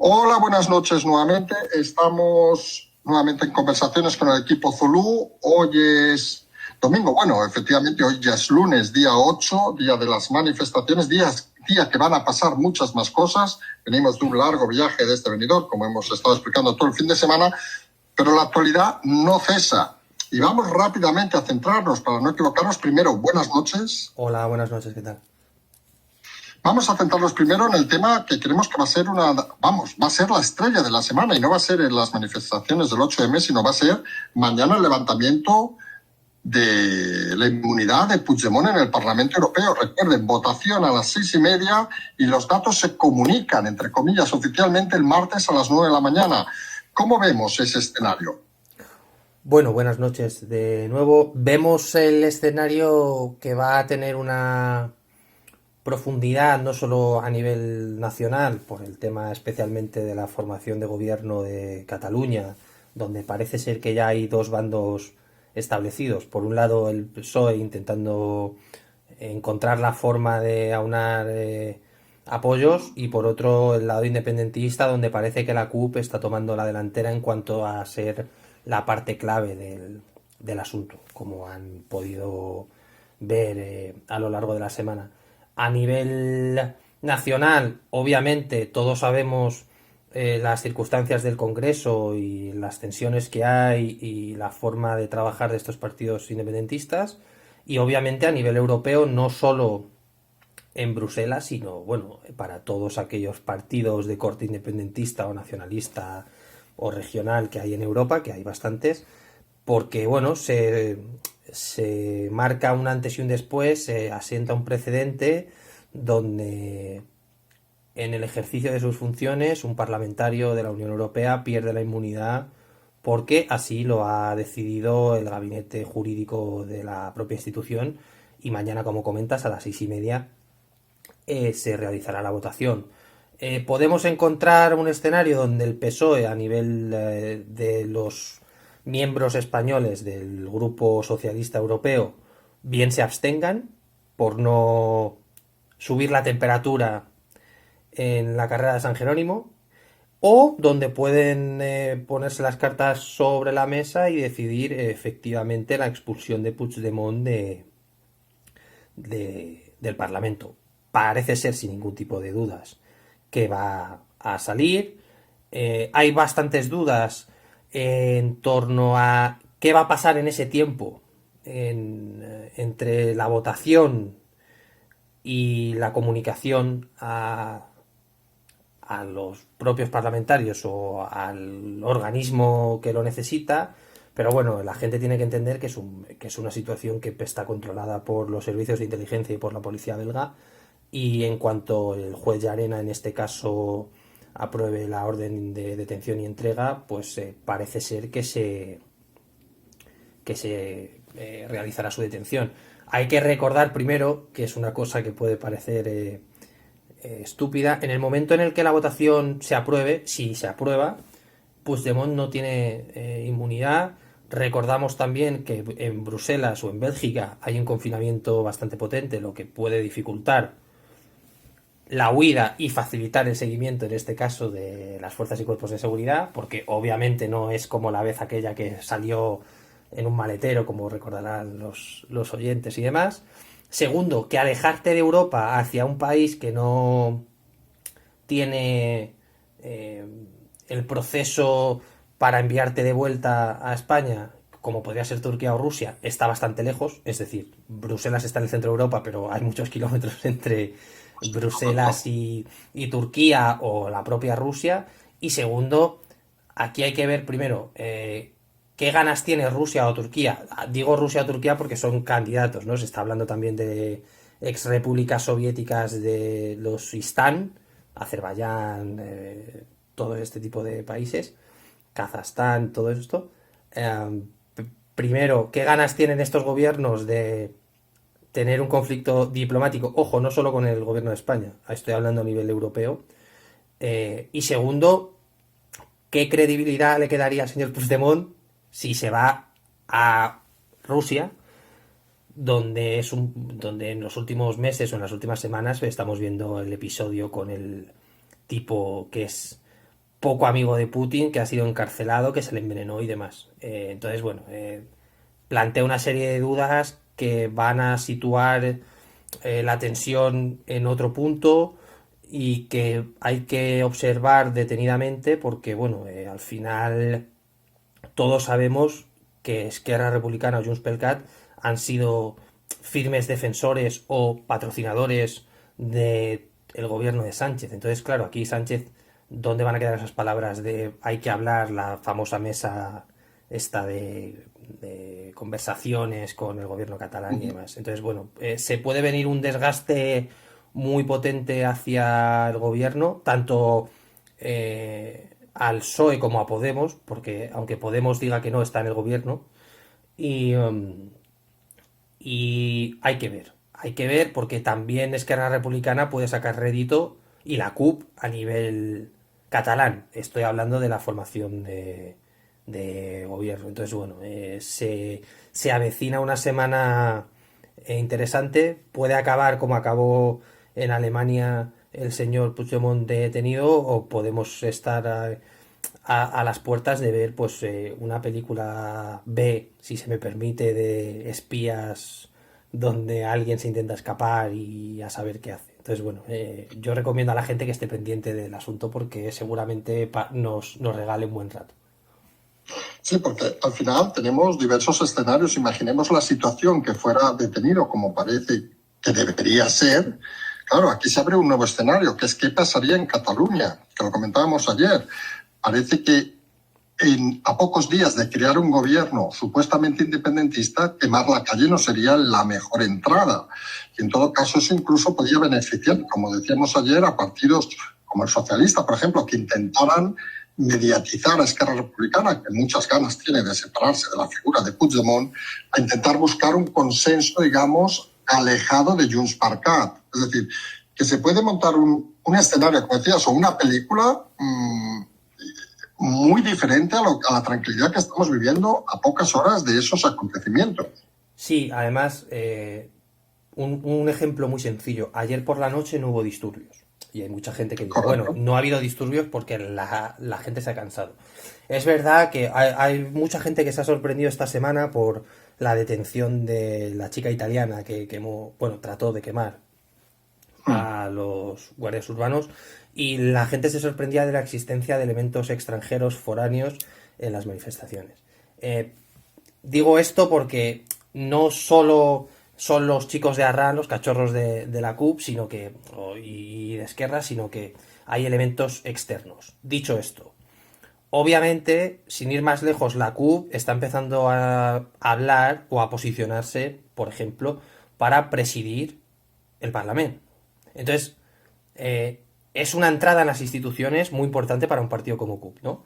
Hola, buenas noches nuevamente. Estamos nuevamente en conversaciones con el equipo Zulú. Hoy es domingo. Bueno, efectivamente, hoy ya es lunes, día 8, día de las manifestaciones, día que van a pasar muchas más cosas. Venimos de un largo viaje de este Benidorm, como hemos estado explicando todo el fin de semana, pero la actualidad no cesa. Y vamos rápidamente a centrarnos para no equivocarnos. Primero, buenas noches. Hola, buenas noches, ¿qué tal? Vamos a centrarnos primero en el tema que creemos que va a ser va a ser la estrella de la semana y no va a ser en las manifestaciones del 8M, sino va a ser mañana el levantamiento de la inmunidad de Puigdemont en el Parlamento Europeo. Recuerden, votación a las 6:30 y los datos se comunican, entre comillas, oficialmente el martes a las 9 de la mañana. ¿Cómo vemos ese escenario? Bueno, buenas noches de nuevo. Vemos el escenario que va a tener una profundidad no solo a nivel nacional, por el tema especialmente de la formación de gobierno de Cataluña, donde parece ser que ya hay dos bandos establecidos. Por un lado, el PSOE intentando encontrar la forma de aunar apoyos, y por otro, el lado independentista, donde parece que la CUP está tomando la delantera en cuanto a ser la parte clave del asunto, como han podido ver a lo largo de la semana. A nivel nacional, obviamente, todos sabemos las circunstancias del Congreso y las tensiones que hay y la forma de trabajar de estos partidos independentistas. Y obviamente a nivel europeo, no solo en Bruselas, sino bueno, para todos aquellos partidos de corte independentista o nacionalista o regional que hay en Europa, que hay bastantes, porque bueno, se marca un antes y un después, se asienta un precedente donde en el ejercicio de sus funciones un parlamentario de la Unión Europea pierde la inmunidad porque así lo ha decidido el gabinete jurídico de la propia institución, y mañana, como comentas, a las 6:30 se realizará la votación. Podemos encontrar un escenario donde el PSOE, a nivel de los miembros españoles del Grupo Socialista Europeo, bien se abstengan por no subir la temperatura en la carrera de San Jerónimo, o donde pueden ponerse las cartas sobre la mesa y decidir efectivamente la expulsión de Puigdemont del Parlamento. Parece ser, sin ningún tipo de dudas, que va a salir. Hay bastantes dudas en torno a qué va a pasar en ese tiempo entre la votación y la comunicación a los propios parlamentarios o al organismo que lo necesita. Pero bueno, la gente tiene que entender que es una situación que está controlada por los servicios de inteligencia y por la policía belga, y en cuanto el juez Llarena, en este caso, apruebe la orden de detención y entrega, pues parece ser que se realizará su detención. Hay que recordar primero, que es una cosa que puede parecer estúpida, en el momento en el que la votación se apruebe, si se aprueba, Puigdemont no tiene inmunidad. Recordamos también que en Bruselas o en Bélgica hay un confinamiento bastante potente, lo que puede dificultar la huida y facilitar el seguimiento, en este caso, de las fuerzas y cuerpos de seguridad, porque obviamente no es como la vez aquella que salió en un maletero, como recordarán los oyentes y demás. Segundo, que alejarte de Europa hacia un país que no tiene el proceso para enviarte de vuelta a España, como podría ser Turquía o Rusia, está bastante lejos. Es decir, Bruselas está en el centro de Europa, pero hay muchos kilómetros entre Bruselas y Turquía o la propia Rusia. Y segundo, aquí hay que ver primero qué ganas tiene Rusia o Turquía. Digo Rusia o Turquía porque son candidatos, ¿no? Se está hablando también de ex repúblicas soviéticas de los Istán, Azerbaiyán, todo este tipo de países, Kazajstán, todo esto. Eh, Primero, ¿qué ganas tienen estos gobiernos de tener un conflicto diplomático? Ojo, no solo con el gobierno de España, estoy hablando a nivel europeo. Y segundo, ¿qué credibilidad le quedaría al señor Puigdemont si se va a Rusia, donde en los últimos meses o en las últimas semanas estamos viendo el episodio con el tipo que es poco amigo de Putin, que ha sido encarcelado, que se le envenenó y demás. Entonces, bueno, plantea una serie de dudas que van a situar la tensión en otro punto y que hay que observar detenidamente porque, bueno, al final todos sabemos que Esquerra Republicana o Junts per Cat han sido firmes defensores o patrocinadores del gobierno de Sánchez. Entonces, claro, aquí Sánchez, ¿dónde van a quedar esas palabras de hay que hablar, la famosa mesa esta de conversaciones con el gobierno catalán y demás? Entonces, bueno, se puede venir un desgaste muy potente hacia el gobierno, tanto al PSOE como a Podemos, porque aunque Podemos diga que no, está en el gobierno, y, y hay que ver porque también Esquerra Republicana puede sacar rédito y la CUP a nivel catalán. Estoy hablando de la formación de gobierno. Entonces, bueno, se avecina una semana interesante. Puede acabar como acabó en Alemania el señor Puigdemont detenido o podemos estar a las puertas de ver pues una película B, si se me permite, de espías donde alguien se intenta escapar y a saber qué hace. Entonces, bueno, yo recomiendo a la gente que esté pendiente del asunto porque seguramente nos regale un buen rato. Sí, porque al final tenemos diversos escenarios. Imaginemos la situación que fuera detenido, como parece que debería ser. Claro, aquí se abre un nuevo escenario, que es qué pasaría en Cataluña, que lo comentábamos ayer. Parece que a pocos días de crear un gobierno supuestamente independentista, quemar la calle no sería la mejor entrada. Y en todo caso eso incluso podría beneficiar, como decíamos ayer, a partidos como el socialista, por ejemplo, que intentaran mediatizar a Esquerra Republicana, que muchas ganas tiene de separarse de la figura de Puigdemont, a intentar buscar un consenso, digamos, alejado de Junts per Cat. Es decir, que se puede montar un escenario, como decías, o una película muy diferente a la tranquilidad que estamos viviendo a pocas horas de esos acontecimientos. Sí, además, un ejemplo muy sencillo. Ayer por la noche no hubo disturbios. Y hay mucha gente que dice, Correcto. bueno, no ha habido disturbios porque la gente se ha cansado. Es verdad que hay mucha gente que se ha sorprendido esta semana por la detención de la chica italiana que quemó, bueno, trató de quemar a los guardias urbanos y la gente se sorprendía de la existencia de elementos extranjeros foráneos en las manifestaciones. Digo esto porque no solo son los chicos de Arran, los cachorros de la CUP, sino que, y de Esquerra, sino que hay elementos externos. Dicho esto, obviamente, sin ir más lejos, la CUP está empezando a hablar o a posicionarse, por ejemplo, para presidir el Parlamento. Entonces, es una entrada en las instituciones muy importante para un partido como CUP, ¿no?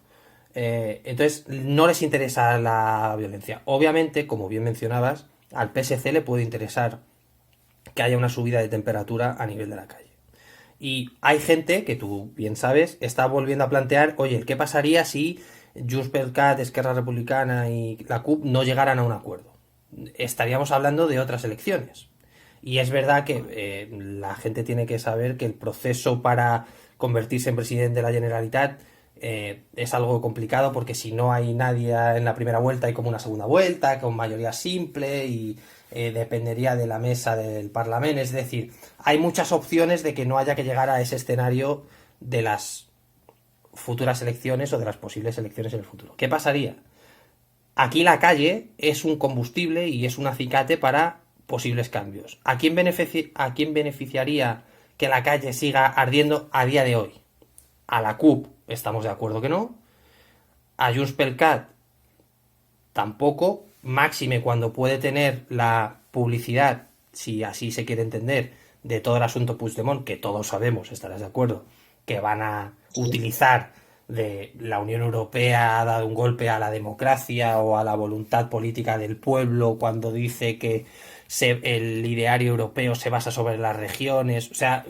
Entonces, no les interesa la violencia. Obviamente, como bien mencionabas, al PSC le puede interesar que haya una subida de temperatura a nivel de la calle. Y hay gente que tú bien sabes está volviendo a plantear, oye, ¿qué pasaría si Junts per Cat, Esquerra Republicana y la CUP no llegaran a un acuerdo? Estaríamos hablando de otras elecciones. Y es verdad que la gente tiene que saber que el proceso para convertirse en presidente de la Generalitat es algo complicado porque si no hay nadie en la primera vuelta hay como una segunda vuelta con mayoría simple y dependería de la mesa del Parlamento. Es decir, hay muchas opciones de que no haya que llegar a ese escenario de las futuras elecciones o de las posibles elecciones en el futuro. ¿Qué pasaría? Aquí la calle es un combustible y es un acicate para posibles cambios. ¿A quién beneficiaría que la calle siga ardiendo a día de hoy? A la CUP estamos de acuerdo que no. A Junts per Cat tampoco. Máxime cuando puede tener la publicidad, si así se quiere entender, de todo el asunto Puigdemont, que todos sabemos, estarás de acuerdo, que van a utilizar de la Unión Europea ha dado un golpe a la democracia o a la voluntad política del pueblo cuando dice que el ideario europeo se basa sobre las regiones. O sea,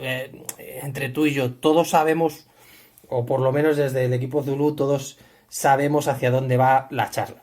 entre tú y yo, todos sabemos, o por lo menos desde el equipo Zulu, todos sabemos hacia dónde va la charla.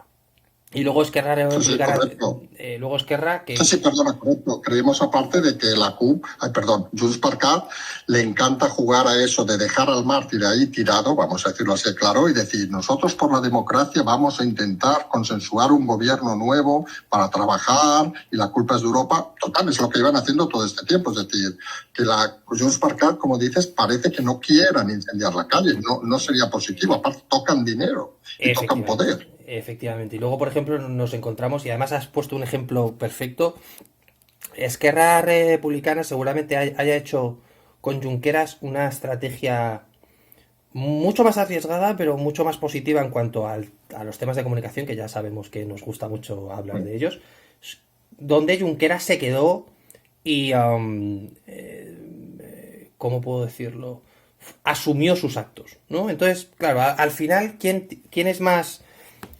Y luego Esquerra Sí, sí, Republicana, correcto. luego Esquerra, Sí, que sí, perdona, correcto. Creemos aparte de que la CUP, ay, perdón, Junts per Cat, le encanta jugar a eso de dejar al mártir ahí tirado, vamos a decirlo así claro, y decir, nosotros por la democracia vamos a intentar consensuar un gobierno nuevo para trabajar y la culpa es de Europa. Total, es lo que iban haciendo todo este tiempo. Es decir, que la Junts per Cat, como dices, parece que no quieran incendiar la calle. No, no sería positivo. Aparte, tocan dinero y tocan efectivamente, poder. efectivamente. Y luego, por ejemplo, nos encontramos, y además has puesto un ejemplo perfecto, Esquerra Republicana seguramente haya hecho con Junqueras una estrategia mucho más arriesgada, pero mucho más positiva en cuanto a los temas de comunicación, que ya sabemos que nos gusta mucho hablar de ellos, donde Junqueras se quedó y, ¿cómo puedo decirlo? Asumió sus actos, ¿no? Entonces, claro, al final, ¿quién es más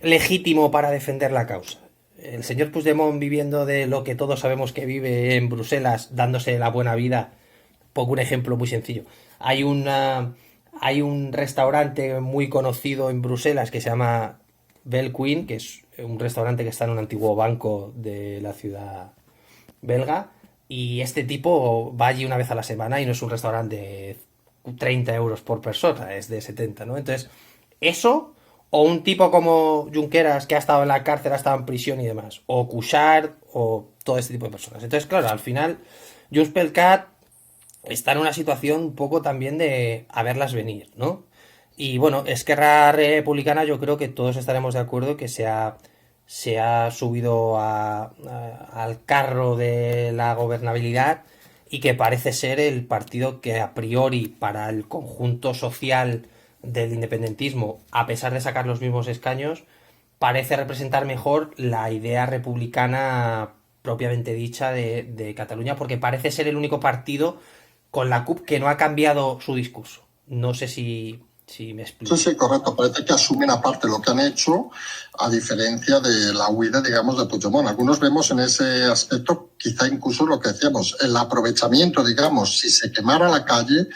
legítimo para defender la causa? El señor Puigdemont viviendo de lo que todos sabemos que vive en Bruselas, dándose la buena vida. Pongo un ejemplo muy sencillo. Hay un restaurante muy conocido en Bruselas que se llama Bell Queen, que es un restaurante que está en un antiguo banco de la ciudad belga. Y este tipo va allí una vez a la semana y no es un restaurante de 30 euros por persona, es de 70, ¿no? Entonces, eso, o un tipo como Junqueras que ha estado en la cárcel, ha estado en prisión y demás, o Cuixart, o todo este tipo de personas. Entonces, claro, al final, Junts per Cat está en una situación un poco también de a verlas venir, ¿no? Y bueno, Esquerra Republicana yo creo que todos estaremos de acuerdo que se ha subido al carro de la gobernabilidad y que parece ser el partido que a priori para el conjunto social del independentismo, a pesar de sacar los mismos escaños, parece representar mejor la idea republicana propiamente dicha de Cataluña, porque parece ser el único partido con la CUP que no ha cambiado su discurso. No sé si me Sí, explico. sí, correcto. Parece que asumen aparte lo que han hecho, a diferencia de la huida, digamos, de Puigdemont. Algunos vemos en ese aspecto, quizá incluso lo que decíamos, el aprovechamiento, digamos, si se quemara la calle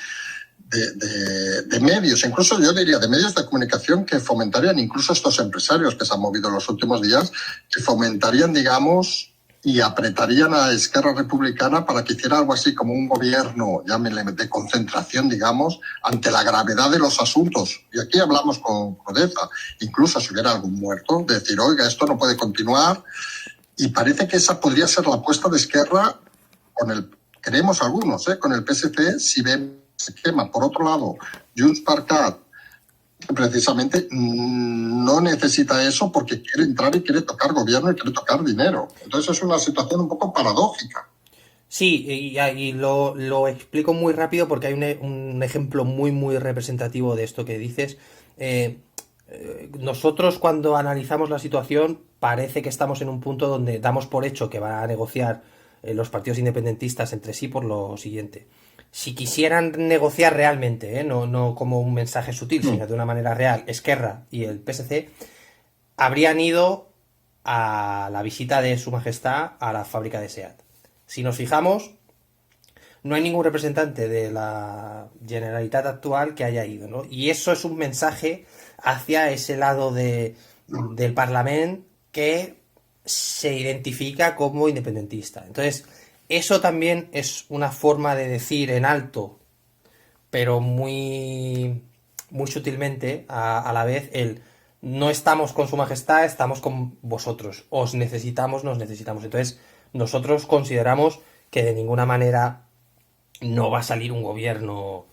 de medios, incluso yo diría de medios de comunicación que fomentarían, incluso estos empresarios que se han movido en los últimos días, que fomentarían, digamos, y apretarían a Esquerra Republicana para que hiciera algo así como un gobierno, llámenle, de concentración, digamos, ante la gravedad de los asuntos. Y aquí hablamos con crudeza, incluso si hubiera algún muerto, decir, oiga, esto no puede continuar. Y parece que esa podría ser la apuesta de Esquerra con el, creemos algunos, con el PSC, si ven se quema. Por otro lado, Junts per Cat precisamente no necesita eso porque quiere entrar y quiere tocar gobierno y quiere tocar dinero. Entonces es una situación un poco paradójica. Sí, y lo explico muy rápido porque hay un ejemplo muy representativo de esto que dices. Eh, Nosotros cuando analizamos la situación parece que estamos en un punto donde damos por hecho que van a negociar los partidos independentistas entre sí por lo siguiente. Si quisieran negociar realmente, no como un mensaje sutil, sino de una manera real, Esquerra y el PSC habrían ido a la visita de Su Majestad a la fábrica de SEAT. Si nos fijamos, no hay ningún representante de la Generalitat actual que haya ido, ¿no? Y eso es un mensaje hacia ese lado del Parlamento que se identifica como independentista. Entonces, eso también es una forma de decir en alto, pero muy sutilmente, a la vez, el no estamos con su majestad, estamos con vosotros. Os necesitamos, nos necesitamos. Entonces, nosotros consideramos que de ninguna manera no va a salir un gobierno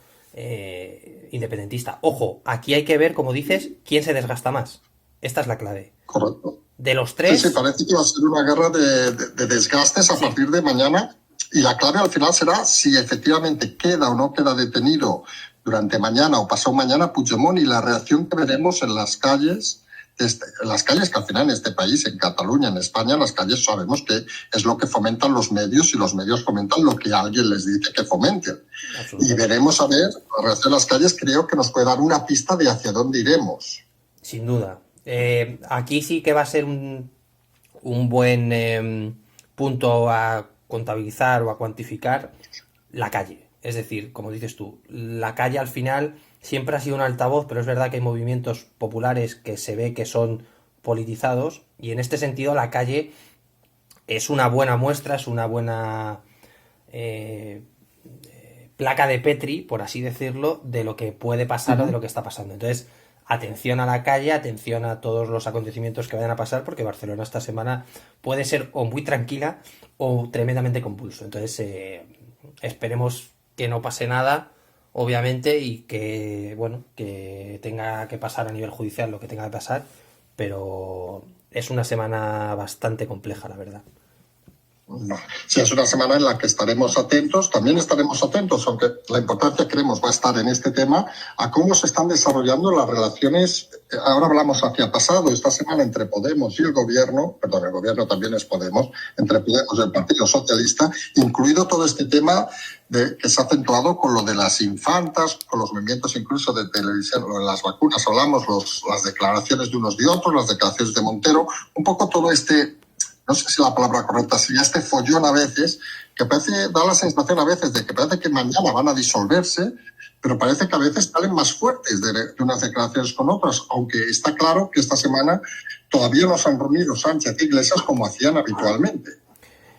independentista. Ojo, aquí hay que ver, como dices, quién se desgasta más. Esta es la clave. Correcto. De los Sí, sí, tres, parece que va a ser una guerra de desgastes a sí. partir de mañana y la clave al final será si efectivamente queda o no queda detenido durante mañana o pasado mañana Puigdemont y la reacción que veremos en las calles, en las calles que al final en este país, en Cataluña, en España, las calles sabemos que es lo que fomentan los medios y los medios fomentan lo que alguien les dice que fomenten. Y Absolutamente. veremos a ver, la reacción de las calles creo que nos puede dar una pista de hacia dónde iremos. Sin duda. Aquí sí que va a ser un buen punto a contabilizar o a cuantificar la calle. Es decir, como dices tú, la calle al final siempre ha sido un altavoz, pero es verdad que hay movimientos populares que se ve que son politizados, y en este sentido la calle es una buena muestra, es una buena placa de Petri, por así decirlo, de lo que puede pasar o de lo que está pasando. Entonces, atención a la calle, atención a todos los acontecimientos que vayan a pasar, porque Barcelona esta semana puede ser o muy tranquila o tremendamente convulso. Entonces, esperemos que no pase nada, obviamente, y que, bueno, que tenga que pasar a nivel judicial lo que tenga que pasar, pero es una semana bastante compleja, la verdad. No. Sí, es una semana en la que estaremos atentos, también estaremos atentos, aunque la importancia creemos va a estar en este tema, a cómo se están desarrollando las relaciones, ahora hablamos hacia pasado, esta semana entre Podemos y el gobierno también es Podemos, entre Podemos y el Partido Socialista, incluido todo este tema que se ha acentuado con lo de las infantas, con los movimientos incluso de televisión, lo de las vacunas, hablamos, las declaraciones de unos y otros, las declaraciones de Montero, un poco todo este, no sé si la palabra correcta sería este follón a veces, que parece, da la sensación a veces de que parece que mañana van a disolverse, pero parece que a veces salen más fuertes de unas declaraciones con otras, aunque está claro que esta semana todavía no se han reunido Sánchez e Iglesias como hacían habitualmente.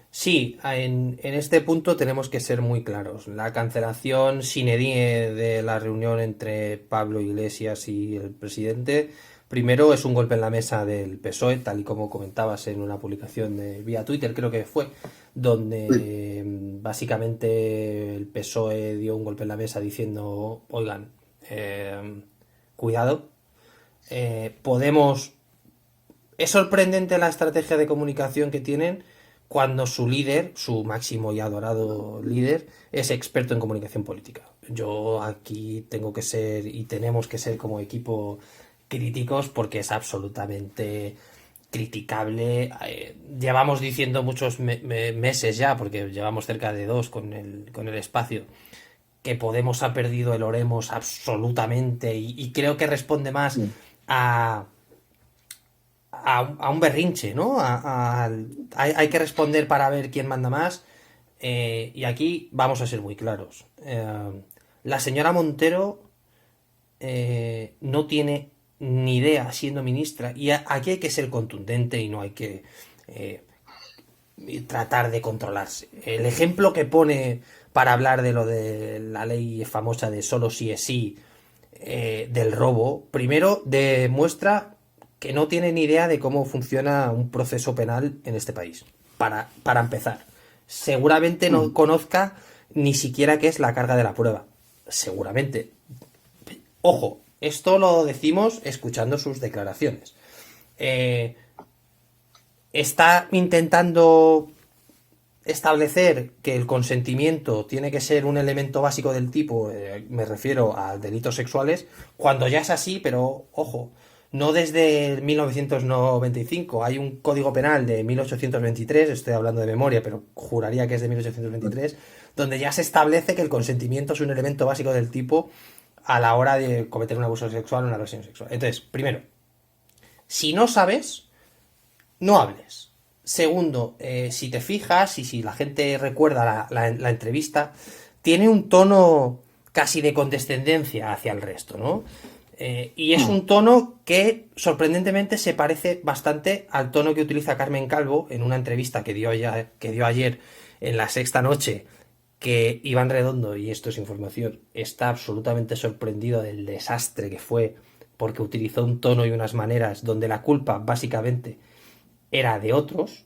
Sí, en este punto tenemos que ser muy claros. La cancelación sine die de la reunión entre Pablo Iglesias y el presidente, primero es un golpe en la mesa del PSOE, tal y como comentabas en una publicación de vía Twitter, creo que fue, donde básicamente el PSOE dio un golpe en la mesa diciendo, oigan, cuidado, Podemos... Es sorprendente la estrategia de comunicación que tienen cuando su líder, su máximo y adorado líder, es experto en comunicación política. Yo aquí tengo que ser y tenemos que ser como equipo críticos porque es absolutamente criticable. Llevamos diciendo muchos meses ya, porque llevamos cerca de 2 con el espacio, que Podemos ha perdido el oremos absolutamente y creo que responde más a un berrinche, ¿no? Hay que responder para ver quién manda más. Y aquí vamos a ser muy claros. La señora Montero no tiene ni idea siendo ministra. Y aquí hay que ser contundente y no hay que tratar de controlarse. El ejemplo que pone para hablar de lo de la ley famosa de solo sí es sí, del robo, primero demuestra que no tiene ni idea de cómo funciona un proceso penal en este país. Para empezar. Seguramente no conozca ni siquiera qué es la carga de la prueba. Seguramente. Ojo, esto lo decimos escuchando sus declaraciones. Está intentando establecer que el consentimiento tiene que ser un elemento básico del tipo, me refiero a delitos sexuales, cuando ya es así, pero ojo, no desde 1995, hay un código penal de 1823, estoy hablando de memoria, pero juraría que es de 1823, donde ya se establece que el consentimiento es un elemento básico del tipo a la hora de cometer un abuso sexual o una agresión sexual. Entonces, primero, si no sabes, no hables. Segundo, si te fijas y si la gente recuerda la entrevista, tiene un tono casi de condescendencia hacia el resto, ¿no? Y es un tono que sorprendentemente se parece bastante al tono que utiliza Carmen Calvo en una entrevista que dio ayer en La Sexta Noche, que Iván Redondo, y esto es información, está absolutamente sorprendido del desastre que fue porque utilizó un tono y unas maneras donde la culpa básicamente era de otros.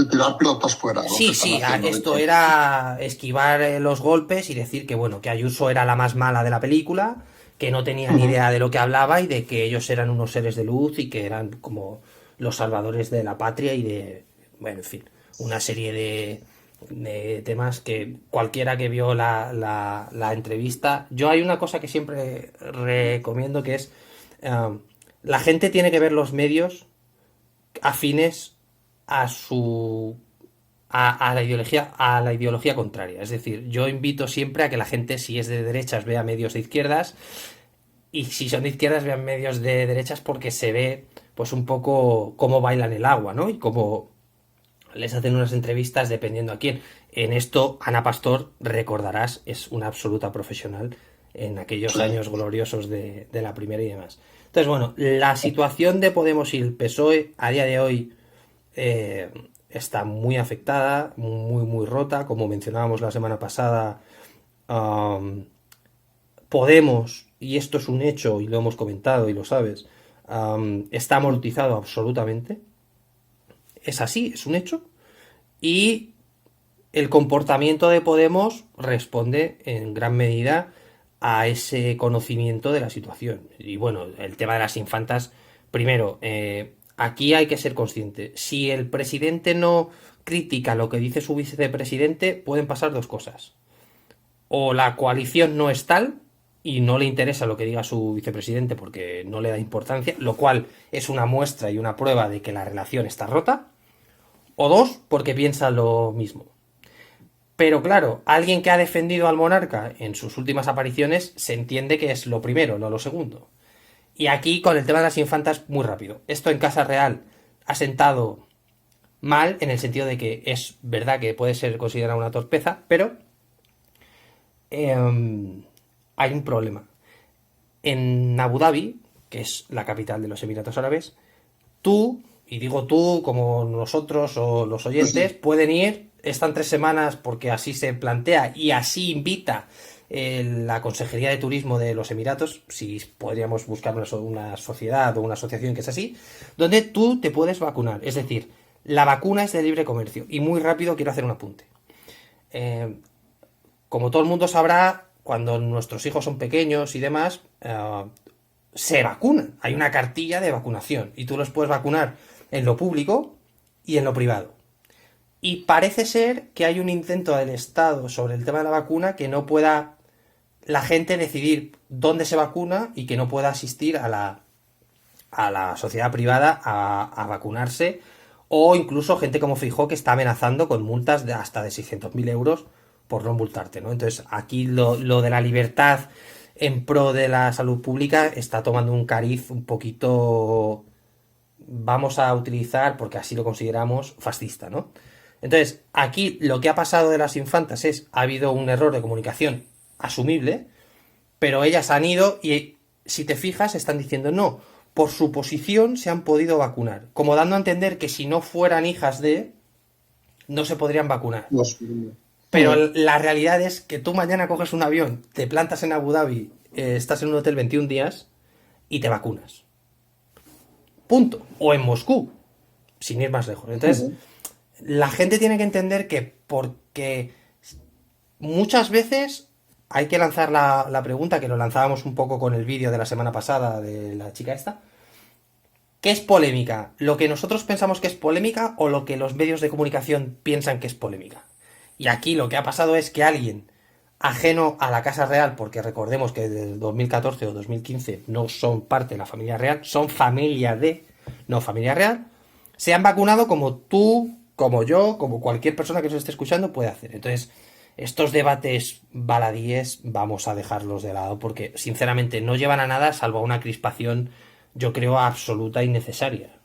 Tirar pelotas fuera. Sí, esto era esquivar los golpes y decir que bueno, que Ayuso era la más mala de la película, que no tenía ni idea de lo que hablaba y de que ellos eran unos seres de luz y que eran como los salvadores de la patria y de, bueno, en fin, una serie de temas que cualquiera que vio la entrevista... Yo hay una cosa que siempre recomiendo que es la gente tiene que ver los medios afines a la ideología contraria. Es decir, yo invito siempre a que la gente, si es de derechas, vea medios de izquierdas, y si son de izquierdas, vean medios de derechas, porque se ve pues un poco cómo bailan el agua, ¿no? Y cómo les hacen unas entrevistas dependiendo a quién. En esto, Ana Pastor, recordarás, es una absoluta profesional en aquellos años gloriosos de la primera y demás. Entonces, bueno, la situación de Podemos y el PSOE a día de hoy está muy afectada, muy, muy rota. Como mencionábamos la semana pasada, Podemos, y esto es un hecho y lo hemos comentado y lo sabes, está amortizado absolutamente. Es así, es un hecho. Y el comportamiento de Podemos responde en gran medida a ese conocimiento de la situación. Y bueno, el tema de las infantas, primero, aquí hay que ser consciente. Si el presidente no critica lo que dice su vicepresidente, pueden pasar dos cosas. O la coalición no es tal y no le interesa lo que diga su vicepresidente porque no le da importancia, lo cual es una muestra y una prueba de que la relación está rota. O dos, porque piensa lo mismo. Pero claro, alguien que ha defendido al monarca en sus últimas apariciones se entiende que es lo primero, no lo segundo. Y aquí con el tema de las infantas, muy rápido. Esto en Casa Real ha sentado mal en el sentido de que es verdad que puede ser considerada una torpeza, pero hay un problema. En Abu Dhabi, que es la capital de los Emiratos Árabes, tú, y digo tú como nosotros o los oyentes, pueden ir, están 3 semanas porque así se plantea y así invita la Consejería de Turismo de los Emiratos, si podríamos buscar una sociedad o una asociación que es así, donde tú te puedes vacunar. Es decir, la vacuna es de libre comercio. Y muy rápido quiero hacer un apunte. Como todo el mundo sabrá, cuando nuestros hijos son pequeños y demás, se vacunan. Hay una cartilla de vacunación y tú los puedes vacunar en lo público y en lo privado. Y parece ser que hay un intento del Estado sobre el tema de la vacuna que no pueda la gente decidir dónde se vacuna y que no pueda asistir a la sociedad privada a vacunarse, o incluso gente como Feijóo que está amenazando con multas de hasta de 600.000 euros por no multarte, ¿no? Entonces aquí lo de la libertad en pro de la salud pública está tomando un cariz un poquito, vamos a utilizar, porque así lo consideramos, fascista, ¿no? Entonces, aquí lo que ha pasado de las infantas es, ha habido un error de comunicación asumible, pero ellas han ido y, si te fijas, están diciendo no, por su posición se han podido vacunar, como dando a entender que si no fueran hijas de, no se podrían vacunar. Pero la realidad es que tú mañana coges un avión, te plantas en Abu Dhabi, estás en un hotel 21 días y te vacunas. Punto. O en Moscú, sin ir más lejos. Entonces, la gente tiene que entender que porque muchas veces hay que lanzar la pregunta, que lo lanzábamos un poco con el vídeo de la semana pasada de la chica esta. ¿Qué es polémica? ¿Lo que nosotros pensamos que es polémica o lo que los medios de comunicación piensan que es polémica? Y aquí lo que ha pasado es que alguien ajeno a la Casa Real, porque recordemos que desde el 2014 o 2015 no son parte de la familia real, son familia de, no familia real, se han vacunado como tú, como yo, como cualquier persona que nos esté escuchando puede hacer. Entonces, estos debates baladíes vamos a dejarlos de lado porque sinceramente no llevan a nada salvo a una crispación, yo creo, absoluta y necesaria.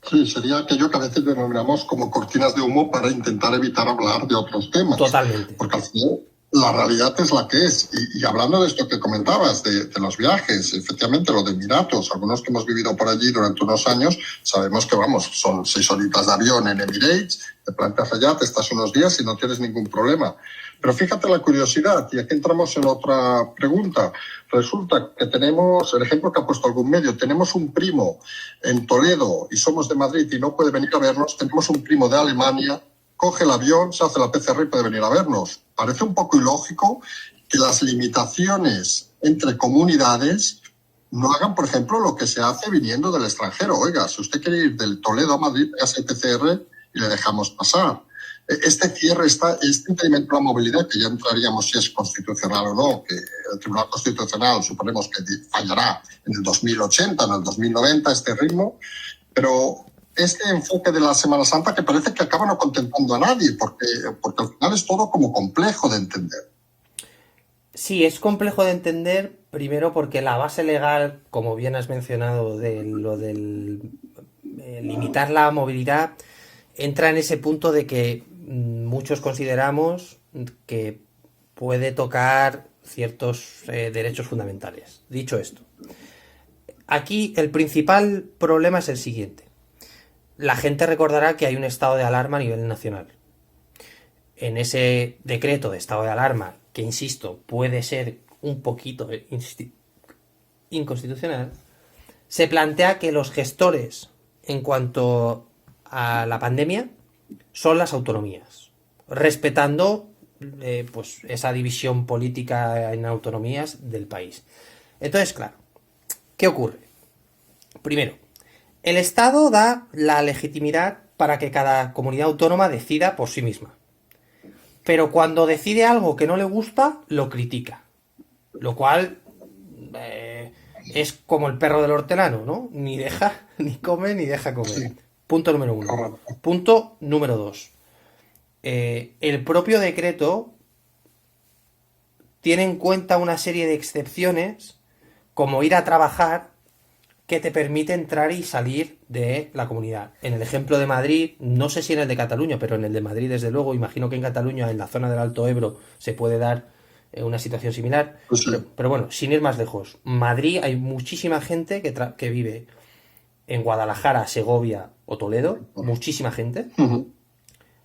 Sí, sería aquello que a veces denominamos como cortinas de humo para intentar evitar hablar de otros temas. Totalmente. Porque al final la realidad es la que es. Y hablando de esto que comentabas, de los viajes, efectivamente lo de Emiratos, algunos que hemos vivido por allí durante unos años, sabemos que, vamos, son 6 horitas de avión en Emirates, te plantas allá, te estás unos días y no tienes ningún problema. Pero fíjate la curiosidad, y aquí entramos en otra pregunta. Resulta que tenemos, el ejemplo que ha puesto algún medio, tenemos un primo en Toledo y somos de Madrid y no puede venir a vernos, tenemos un primo de Alemania, coge el avión, se hace la PCR y puede venir a vernos. Parece un poco ilógico que las limitaciones entre comunidades no hagan, por ejemplo, lo que se hace viniendo del extranjero. Oiga, si usted quiere ir del Toledo a Madrid, hace PCR y le dejamos pasar. Este cierre, este impedimento a la movilidad, que ya entraríamos si es constitucional o no, que el Tribunal Constitucional suponemos que fallará en el 2080, en el 2090 este ritmo, pero este enfoque de la Semana Santa que parece que acaba no contentando a nadie, porque al final es todo como complejo de entender. Sí, es complejo de entender, primero porque la base legal, como bien has mencionado, de lo del limitar la movilidad, entra en ese punto de que muchos consideramos que puede tocar ciertos derechos fundamentales. Dicho esto, aquí el principal problema es el siguiente. La gente recordará que hay un estado de alarma a nivel nacional. En ese decreto de estado de alarma, que insisto, puede ser un poquito inconstitucional, se plantea que los gestores en cuanto a la pandemia son las autonomías, respetando pues esa división política en autonomías del país. Entonces, claro, ¿qué ocurre? Primero, el Estado da la legitimidad para que cada comunidad autónoma decida por sí misma. Pero cuando decide algo que no le gusta, lo critica. Lo cual es como el perro del hortelano, ¿no? Ni deja, ni come, ni deja comer. Sí, Punto número uno. correcto. Punto número dos. El propio decreto tiene en cuenta una serie de excepciones, como ir a trabajar, que te permite entrar y salir de la comunidad. En el ejemplo de Madrid, no sé si en el de Cataluña, pero en el de Madrid, desde luego, imagino que en Cataluña, en la zona del Alto Ebro, se puede dar una situación similar. Pues sí. Pero bueno, sin ir más lejos, Madrid hay muchísima gente que vive en Guadalajara, Segovia o Toledo, muchísima gente. Ujú.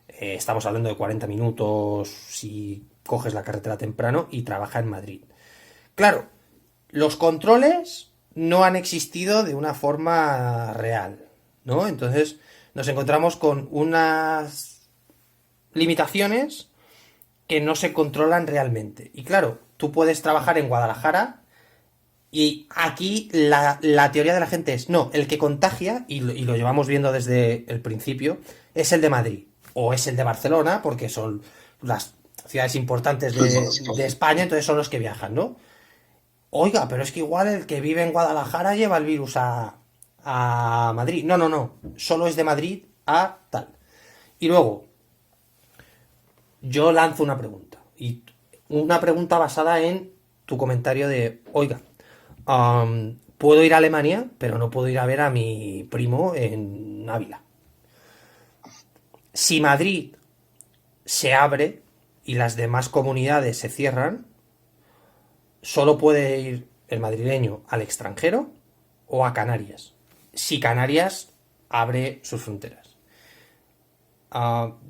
Estamos hablando de 40 minutos si coges la carretera temprano y trabaja en Madrid. Claro, los controles no han existido de una forma real, ¿no? Entonces nos encontramos con unas limitaciones que no se controlan realmente. Y claro, tú puedes trabajar en Guadalajara y aquí la teoría de la gente es, no, el que contagia, y lo llevamos viendo desde el principio, es el de Madrid o es el de Barcelona, porque son las ciudades importantes de España, entonces son los que viajan, ¿no? Oiga, pero es que igual el que vive en Guadalajara lleva el virus a Madrid. No, no, no. Solo es de Madrid a tal. Y luego, yo lanzo una pregunta. Y una pregunta basada en tu comentario de, oiga, puedo ir a Alemania, pero no puedo ir a ver a mi primo en Ávila. Si Madrid se abre y las demás comunidades se cierran, solo puede ir el madrileño al extranjero o a Canarias. Si Canarias abre sus fronteras.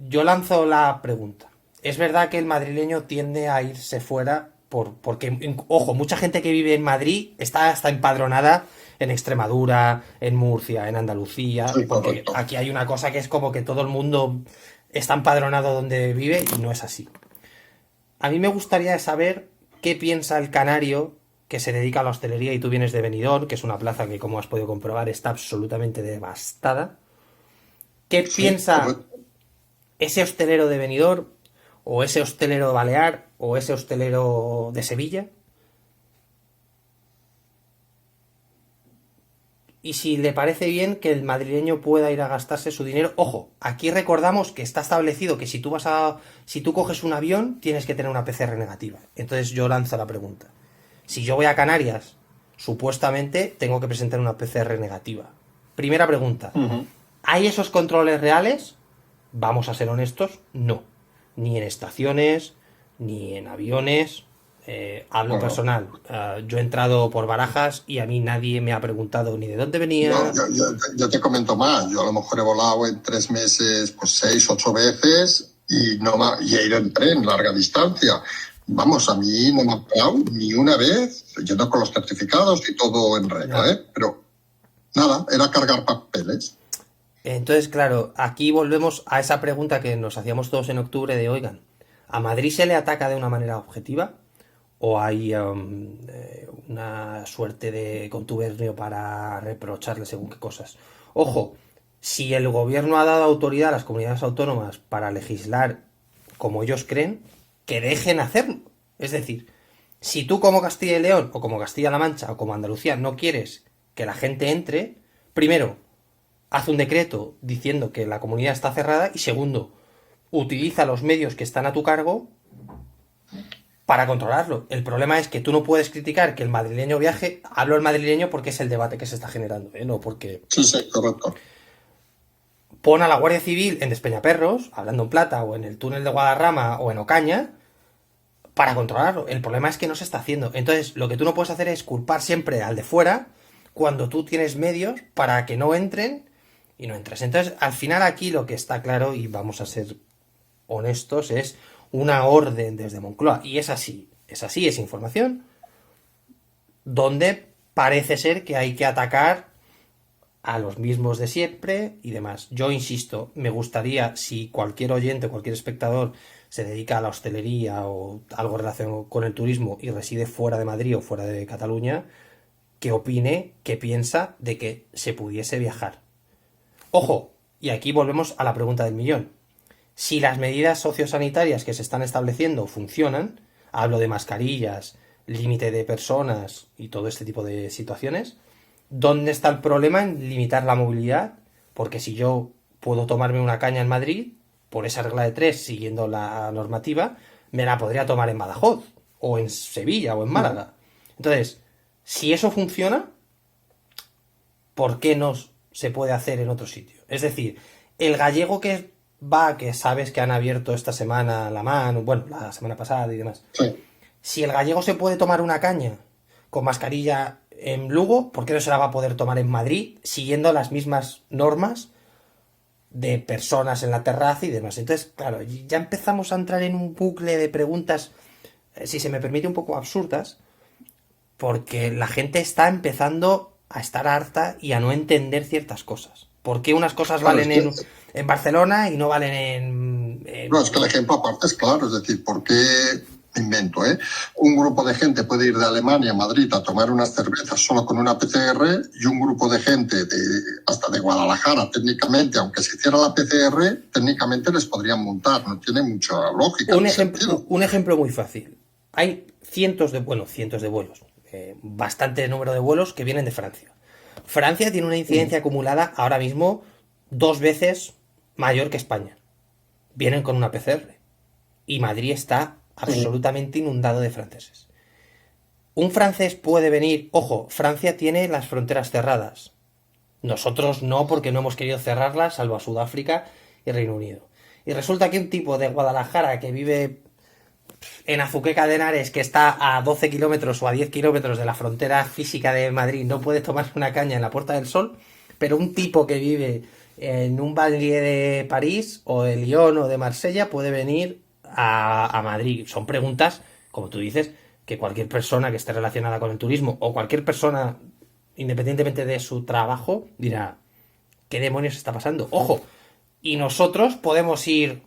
Yo lanzo la pregunta. Es verdad que el madrileño tiende a irse fuera porque, ojo, mucha gente que vive en Madrid está hasta empadronada en Extremadura, en Murcia, en Andalucía, Sí, porque correcto. aquí hay una cosa que es como que todo el mundo está empadronado donde vive y no es así. A mí me gustaría saber qué piensa el canario que se dedica a la hostelería y tú vienes de Benidorm, que es una plaza que, como has podido comprobar, está absolutamente devastada. ¿Qué Sí, piensa correcto. ese hostelero de Benidorm o ese hostelero balear o ese hostelero de Sevilla? Y si le parece bien que el madrileño pueda ir a gastarse su dinero. Ojo, aquí recordamos que está establecido que si tú coges un avión, tienes que tener una PCR negativa. Entonces yo lanzo la pregunta. Si yo voy a Canarias, supuestamente tengo que presentar una PCR negativa. Primera pregunta. Ujú. ¿Hay esos controles reales? Vamos a ser honestos, no. Ni en estaciones, ni en aviones. Hablo Bueno, personal. Yo he entrado por Barajas y a mí nadie me ha preguntado ni de dónde yo, venía. yo, yo, yo te comento más. Yo a lo mejor he volado en 3 meses, pues 6, 8 veces y y he ido en tren larga distancia. Vamos, a mí no me ha parado ni una vez, yendo con los certificados y todo en regla, Ya. ¿eh? Pero nada, era cargar papeles. Entonces, claro, aquí volvemos a esa pregunta que nos hacíamos todos en octubre de, oigan, ¿a Madrid se le ataca de una manera objetiva? ¿O hay una suerte de contubernio para reprocharle según qué cosas? Ojo, si el gobierno ha dado autoridad a las comunidades autónomas para legislar como ellos creen, que dejen hacerlo. Es decir, si tú como Castilla y León, o como Castilla-La Mancha, o como Andalucía no quieres que la gente entre, primero, haz un decreto diciendo que la comunidad está cerrada y segundo, utiliza los medios que están a tu cargo para controlarlo. El problema es que tú no puedes criticar que el madrileño viaje. Hablo del madrileño porque es el debate que se está generando, no porque Sí, sí, correcto. pon a la Guardia Civil en Despeñaperros, hablando en plata, o en el túnel de Guadarrama o en Ocaña, para controlarlo. El problema es que no se está haciendo. Entonces, lo que tú no puedes hacer es culpar siempre al de fuera cuando tú tienes medios para que no entren y no entres. Entonces, al final aquí lo que está claro, y vamos a ser honestos, es una orden desde Moncloa. Y es así, es información donde parece ser que hay que atacar a los mismos de siempre y demás. Yo insisto, me gustaría, si cualquier oyente, cualquier espectador se dedica a la hostelería o algo relacionado con el turismo y reside fuera de Madrid o fuera de Cataluña, que opine, que piensa de que se pudiese viajar. Ojo, y aquí volvemos a la pregunta del millón. Si las medidas sociosanitarias que se están estableciendo funcionan, hablo de mascarillas, límite de personas y todo este tipo de situaciones, ¿dónde está el problema en limitar la movilidad? Porque si yo puedo tomarme una caña en Madrid, por esa regla de tres, siguiendo la normativa, me la podría tomar en Badajoz, o en Sevilla, o en Málaga. Entonces, si eso funciona, ¿por qué no se puede hacer en otro sitio? Es decir, el gallego que va, que sabes que han abierto esta semana la mano, bueno, la semana pasada y demás. Sí. Si el gallego se puede tomar una caña con mascarilla en Lugo, ¿por qué no se la va a poder tomar en Madrid siguiendo las mismas normas de personas en la terraza y demás? Entonces, claro, ya empezamos a entrar en un bucle de preguntas, si se me permite, un poco absurdas, porque la gente está empezando a estar harta y a no entender ciertas cosas. ¿Por qué unas cosas Claro, valen en Barcelona y no valen No, es que el ejemplo aparte es claro, es decir, ¿por qué invento, un grupo de gente puede ir de Alemania a Madrid a tomar unas cervezas solo con una PCR y un grupo de gente hasta de Guadalajara, técnicamente, aunque se hiciera la PCR, técnicamente les podrían multar? No tiene mucha lógica. Un ejemplo muy fácil. Hay cientos de vuelos, bastante número de vuelos que vienen de Francia. Francia tiene una incidencia acumulada ahora mismo 2 veces mayor que España. Vienen con una PCR. Y Madrid está absolutamente inundado de franceses. Un francés puede venir... Ojo, Francia tiene las fronteras cerradas. Nosotros no, porque no hemos querido cerrarlas, salvo a Sudáfrica y Reino Unido. Y resulta que un tipo de Guadalajara que vive en Azuqueca de Henares, que está a 12 kilómetros o a 10 kilómetros de la frontera física de Madrid, no puede tomar una caña en la Puerta del Sol, pero un tipo que vive en un banlieue de París o de Lyon o de Marsella puede venir a Madrid. Son preguntas, como tú dices, que cualquier persona que esté relacionada con el turismo o cualquier persona, independientemente de su trabajo, dirá, ¿qué demonios está pasando? Ojo, y nosotros podemos ir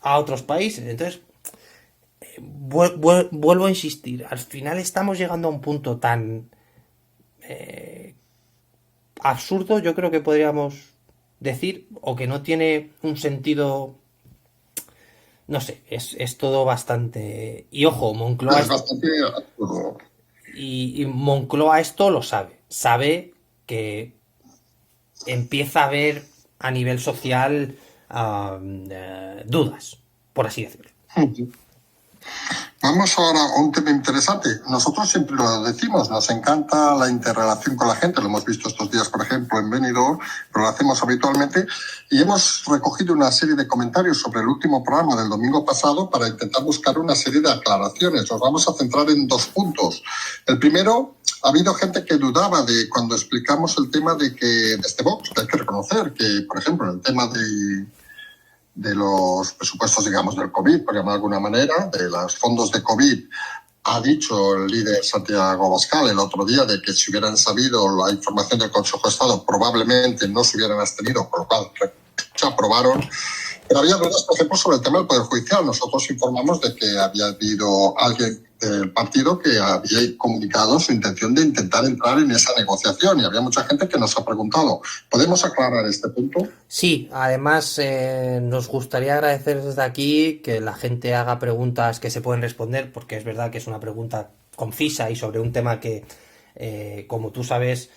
a otros países. Entonces, vuelvo a insistir, al final estamos llegando a un punto tan absurdo, yo creo que podríamos decir, o que no tiene un sentido. No sé, es todo bastante... Y ojo, Moncloa... Es bastante... Y Moncloa esto lo sabe. Sabe que empieza a haber a nivel social dudas, por así decirlo. Vamos ahora a un tema interesante. Nosotros siempre lo decimos, nos encanta la interrelación con la gente. Lo hemos visto estos días, por ejemplo, en Benidorm, pero lo hacemos habitualmente. Y hemos recogido una serie de comentarios sobre el último programa del domingo pasado para intentar buscar una serie de aclaraciones. Nos vamos a centrar en 2 puntos. El primero, ha habido gente que dudaba de cuando explicamos el tema de este Vox, que hay que reconocer que, por ejemplo, en el tema de los presupuestos, digamos, del COVID, por llamar de alguna manera, de los fondos de COVID, ha dicho el líder Santiago Abascal el otro día de que si hubieran sabido la información del Consejo de Estado probablemente no se hubieran abstenido, por lo cual se aprobaron. Pero había dudas, por ejemplo, sobre el tema del Poder Judicial. Nosotros informamos de que había habido alguien del partido que había comunicado su intención de intentar entrar en esa negociación y había mucha gente que nos ha preguntado. ¿Podemos aclarar este punto? Sí, además nos gustaría agradecer desde aquí que la gente haga preguntas que se pueden responder, porque es verdad que es una pregunta concisa y sobre un tema que, como tú sabes,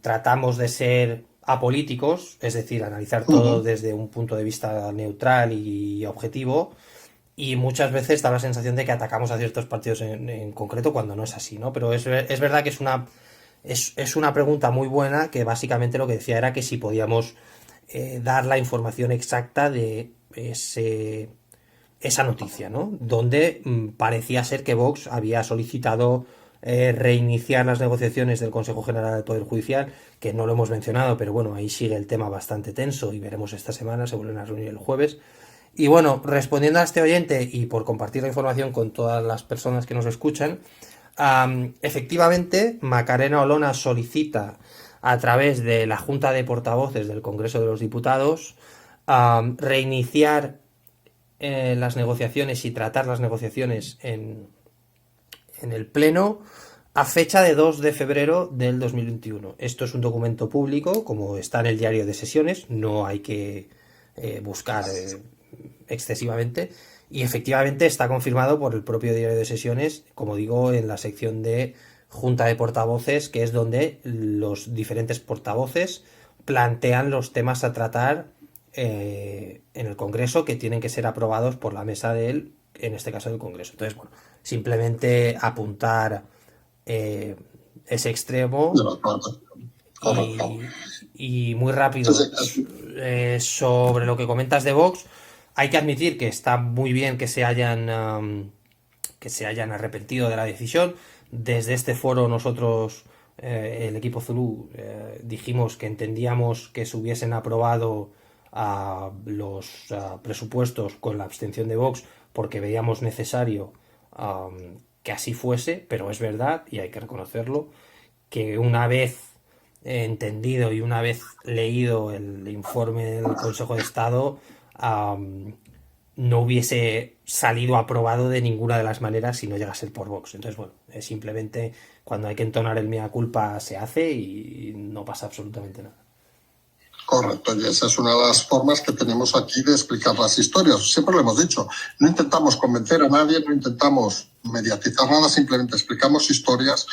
tratamos de ser apolíticos, es decir, analizar todo desde un punto de vista neutral y objetivo, y muchas veces da la sensación de que atacamos a ciertos partidos en concreto cuando no es así, ¿no? Pero es verdad que es una pregunta muy buena, que básicamente lo que decía era que si podíamos dar la información exacta de ese esa noticia, ¿no? Donde parecía ser que Vox había solicitado reiniciar las negociaciones del Consejo General del Poder Judicial, que no lo hemos mencionado, pero bueno, ahí sigue el tema bastante tenso y veremos esta semana, se vuelven a reunir el jueves. Y bueno, respondiendo a este oyente y por compartir la información con todas las personas que nos escuchan, efectivamente, Macarena Olona solicita a través de la Junta de Portavoces del Congreso de los Diputados reiniciar las negociaciones y tratar las negociaciones en el Pleno a fecha de 2 de febrero del 2021. Esto es un documento público, como está en el diario de sesiones, no hay que buscar excesivamente, y efectivamente está confirmado por el propio diario de sesiones, como digo, en la sección de Junta de Portavoces, que es donde los diferentes portavoces plantean los temas a tratar en el Congreso, que tienen que ser aprobados por la mesa en este caso del Congreso. Entonces, bueno, simplemente apuntar ese extremo y muy rápido sobre lo que comentas de Vox. Hay que admitir que está muy bien que se hayan arrepentido de la decisión. Desde este foro nosotros, el equipo Zulú, dijimos que entendíamos que se hubiesen aprobado los presupuestos con la abstención de Vox porque veíamos necesario que así fuese, pero es verdad, y hay que reconocerlo, que una vez entendido y una vez leído el informe del Consejo de Estado, no hubiese salido aprobado de ninguna de las maneras si no llega a ser por Vox. Entonces, bueno, simplemente cuando hay que entonar el mea culpa se hace y no pasa absolutamente nada. Correcto, y esa es una de las formas que tenemos aquí de explicar las historias. Siempre lo hemos dicho, no intentamos convencer a nadie, no intentamos mediatizar nada, simplemente explicamos historias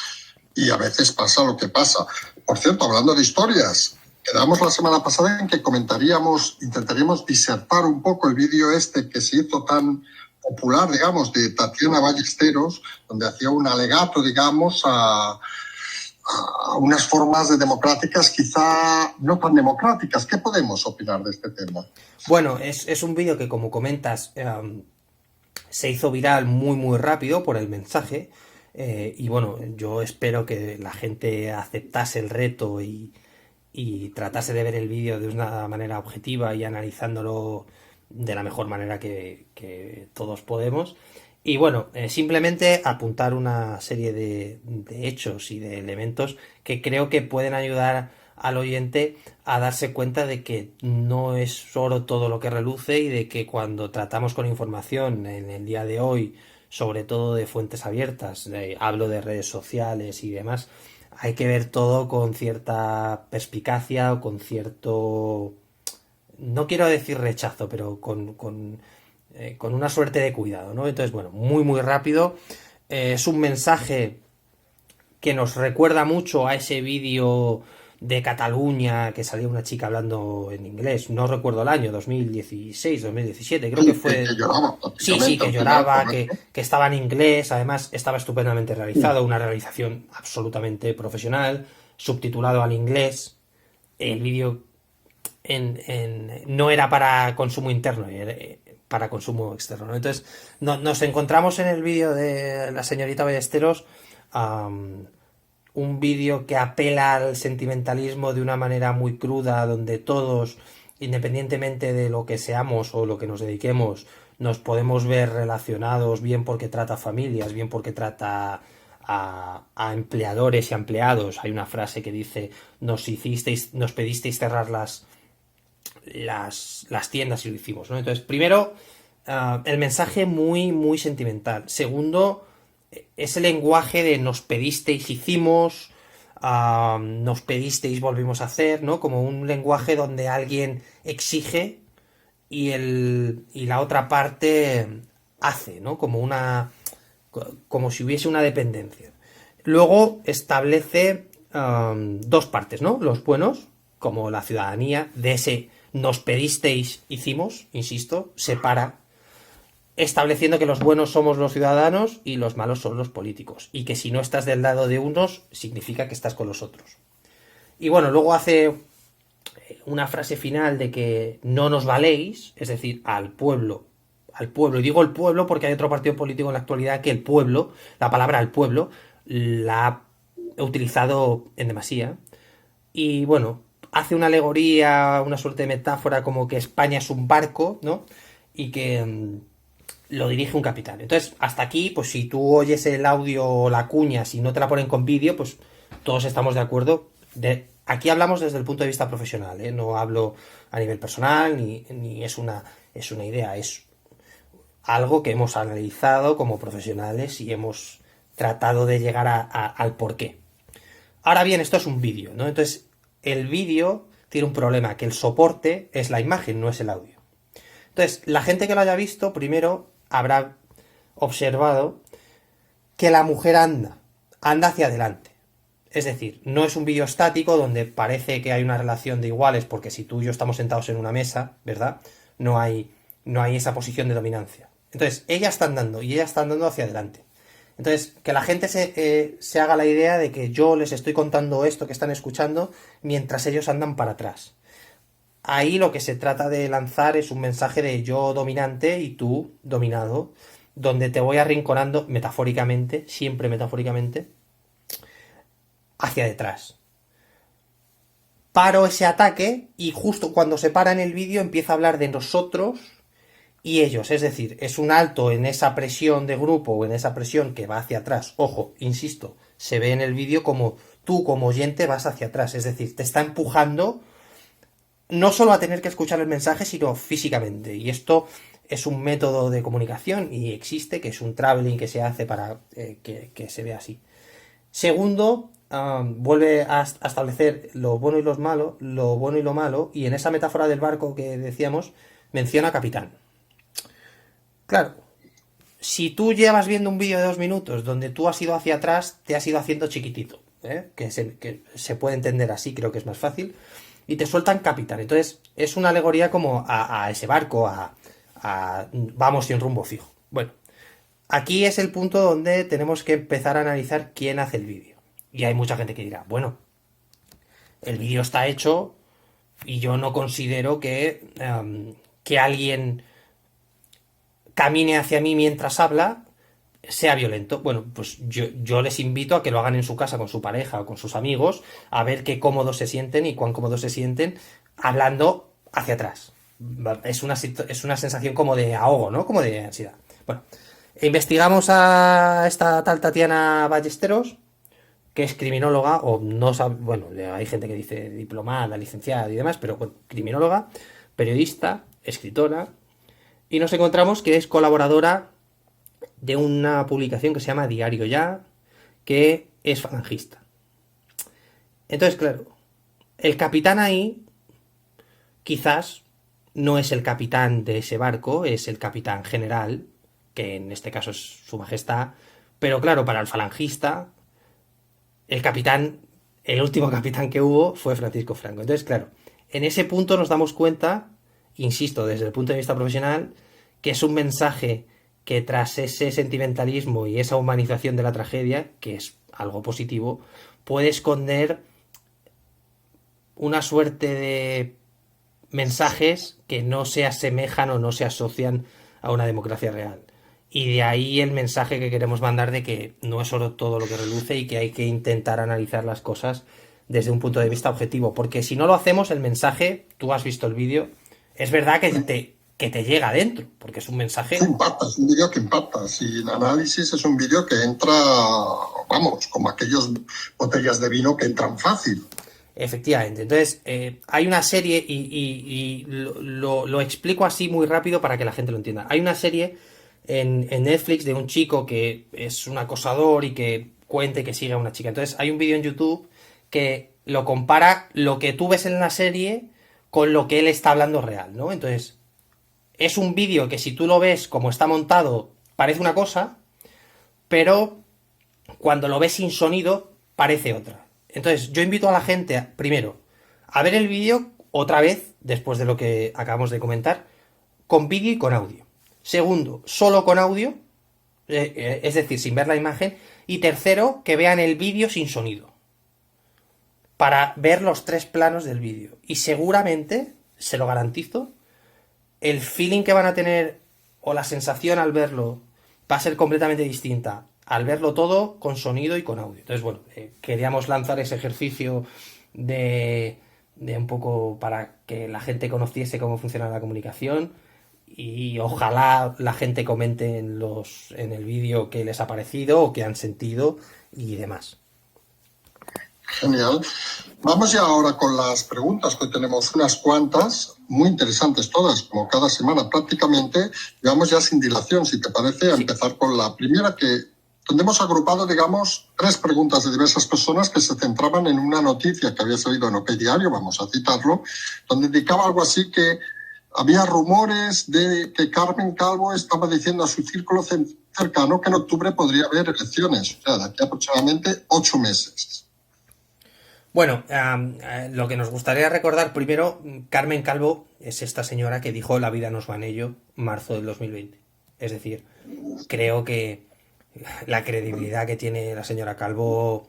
y a veces pasa lo que pasa. Por cierto, hablando de historias, quedamos la semana pasada en que intentaríamos disertar un poco el vídeo que se hizo tan popular, digamos, de Tatiana Ballesteros, donde hacía un alegato, digamos, a unas formas democráticas quizá no tan democráticas. ¿Qué podemos opinar de este tema? Bueno, es un vídeo que, como comentas, se hizo viral muy muy rápido por el mensaje, y bueno, yo espero que la gente aceptase el reto y tratase de ver el vídeo de una manera objetiva y analizándolo de la mejor manera que todos podemos. Y bueno, simplemente apuntar una serie de hechos y de elementos que creo que pueden ayudar al oyente a darse cuenta de que no es oro todo lo que reluce y de que cuando tratamos con información en el día de hoy, sobre todo de fuentes abiertas, hablo de redes sociales y demás, hay que ver todo con cierta perspicacia o con cierto, no quiero decir rechazo, pero con una suerte de cuidado, ¿no? Entonces, bueno, muy muy rápido. Es un mensaje que nos recuerda mucho a ese vídeo de Cataluña que salía una chica hablando en inglés, no recuerdo el año, 2016, 2017, creo que fue... Que lloraba, sí, que lloraba, que estaba en inglés, además estaba estupendamente realizado, una realización absolutamente profesional, subtitulado al inglés. El vídeo no era para consumo interno, era para consumo externo, ¿no? Entonces nos encontramos en el vídeo de la señorita Ballesteros un vídeo que apela al sentimentalismo de una manera muy cruda, donde todos, independientemente de lo que seamos o lo que nos dediquemos, nos podemos ver relacionados, bien porque trata familias, bien porque trata a empleadores y a empleados. Hay una frase que dice: nos pedisteis cerrar las tiendas y lo hicimos, ¿no? Entonces, primero, el mensaje muy muy sentimental. Segundo, ese lenguaje de nos pedisteis, hicimos, nos pedisteis, volvimos a hacer, ¿no? Como un lenguaje donde alguien exige y la otra parte hace, ¿no? Como si hubiese una dependencia. Luego establece dos partes, ¿no? Los buenos, como la ciudadanía, de ese nos pedisteis, hicimos, insisto, separa, estableciendo que los buenos somos los ciudadanos y los malos son los políticos, y que si no estás del lado de unos, significa que estás con los otros. Y bueno, luego hace una frase final de que no nos valéis, es decir, al pueblo al pueblo. Y digo el pueblo porque hay otro partido político en la actualidad que el pueblo, la palabra al pueblo, la ha utilizado en demasía. Y bueno, hace una alegoría, una suerte de metáfora como que España es un barco, ¿no? Y que lo dirige un capitán. Entonces, hasta aquí, pues si tú oyes el audio o la cuña, si no te la ponen con vídeo, pues todos estamos de acuerdo. Aquí hablamos desde el punto de vista profesional, ¿eh? No hablo a nivel personal, ni es una idea, es algo que hemos analizado como profesionales y hemos tratado de llegar al porqué. Ahora bien, esto es un vídeo, ¿no? Entonces, el vídeo tiene un problema, que el soporte es la imagen, no es el audio. Entonces, la gente que lo haya visto, primero habrá observado que la mujer anda hacia adelante. Es decir, no es un vídeo estático donde parece que hay una relación de iguales, porque si tú y yo estamos sentados en una mesa, ¿verdad? No hay esa posición de dominancia. Entonces, ella está andando y ella está andando hacia adelante. Entonces, que la gente se haga la idea de que yo les estoy contando esto que están escuchando mientras ellos andan para atrás. Ahí lo que se trata de lanzar es un mensaje de yo dominante y tú dominado, donde te voy arrinconando metafóricamente, siempre metafóricamente, hacia detrás. Paro ese ataque y justo cuando se para en el vídeo empieza a hablar de nosotros y ellos, es decir, es un alto en esa presión de grupo o en esa presión que va hacia atrás. Ojo, insisto, se ve en el vídeo como tú como oyente vas hacia atrás, es decir, te está empujando no solo a tener que escuchar el mensaje, sino físicamente. Y esto es un método de comunicación y existe, que es un traveling que se hace para que se vea así. Segundo, vuelve a establecer lo bueno y lo malo, y en esa metáfora del barco que decíamos, menciona capitán. Claro, si tú llevas viendo un vídeo de 2 minutos donde tú has ido hacia atrás, te has ido haciendo chiquitito, ¿eh? Que se puede entender así, creo que es más fácil, y te sueltan capitán. Entonces, es una alegoría como a ese barco, vamos sin rumbo fijo. Bueno, aquí es el punto donde tenemos que empezar a analizar quién hace el vídeo. Y hay mucha gente que dirá, bueno, el vídeo está hecho y yo no considero que alguien camine hacia mí mientras habla sea violento. Bueno, pues yo les invito a que lo hagan en su casa con su pareja o con sus amigos, a ver qué cómodos se sienten y cuán cómodos se sienten hablando hacia atrás. Es una sensación como de ahogo, ¿no? Como de ansiedad. Bueno, investigamos a esta tal Tatiana Ballesteros, que es criminóloga, o no sabe, bueno, hay gente que dice diplomada, licenciada y demás, pero bueno, criminóloga, periodista, escritora, y nos encontramos que es colaboradora de una publicación que se llama Diario Ya, que es falangista. Entonces, claro, el capitán ahí quizás no es el capitán de ese barco, es el capitán general, que en este caso es su majestad, pero claro, para el falangista, el último capitán que hubo fue Francisco Franco. Entonces, claro, en ese punto nos damos cuenta, insisto, desde el punto de vista profesional, que es un mensaje que tras ese sentimentalismo y esa humanización de la tragedia, que es algo positivo, puede esconder una suerte de mensajes que no se asemejan o no se asocian a una democracia real. Y de ahí el mensaje que queremos mandar de que no es solo todo lo que reluce y que hay que intentar analizar las cosas desde un punto de vista objetivo. Porque si no lo hacemos, el mensaje, tú has visto el vídeo, es verdad que te llega adentro, porque es un mensaje... Impacta, es un vídeo que impacta. Sin análisis es un vídeo que entra, vamos, como aquellas botellas de vino que entran fácil. Efectivamente. Entonces, hay una serie, y lo explico así muy rápido para que la gente lo entienda. Hay una serie en Netflix de un chico que es un acosador y que cuente que sigue a una chica. Entonces, hay un vídeo en YouTube que lo compara lo que tú ves en la serie con lo que él está hablando real, ¿no? Entonces, es un vídeo que si tú lo ves como está montado, parece una cosa, pero cuando lo ves sin sonido, parece otra. Entonces, yo invito a la gente, primero, a ver el vídeo otra vez, después de lo que acabamos de comentar, con vídeo y con audio. Segundo, solo con audio, es decir, sin ver la imagen. Y tercero, que vean el vídeo sin sonido, para ver los 3 planos del vídeo. Y seguramente, se lo garantizo, el feeling que van a tener o la sensación al verlo va a ser completamente distinta al verlo todo con sonido y con audio. Entonces, bueno, queríamos lanzar ese ejercicio de un poco para que la gente conociese cómo funciona la comunicación y ojalá la gente comente en el vídeo qué les ha parecido o qué han sentido y demás. Genial. Vamos ya ahora con las preguntas, que hoy tenemos unas cuantas, muy interesantes todas, como cada semana prácticamente. Y vamos ya sin dilación, si te parece, a empezar con la primera, donde hemos agrupado, digamos, 3 preguntas de diversas personas que se centraban en una noticia que había salido en OK Diario, vamos a citarlo, donde indicaba algo así que había rumores de que Carmen Calvo estaba diciendo a su círculo cercano que en octubre podría haber elecciones, o sea, de aquí aproximadamente 8 meses. Bueno, lo que nos gustaría recordar primero, Carmen Calvo es esta señora que dijo la vida nos va en ello, marzo del 2020. Es decir, creo que la credibilidad que tiene la señora Calvo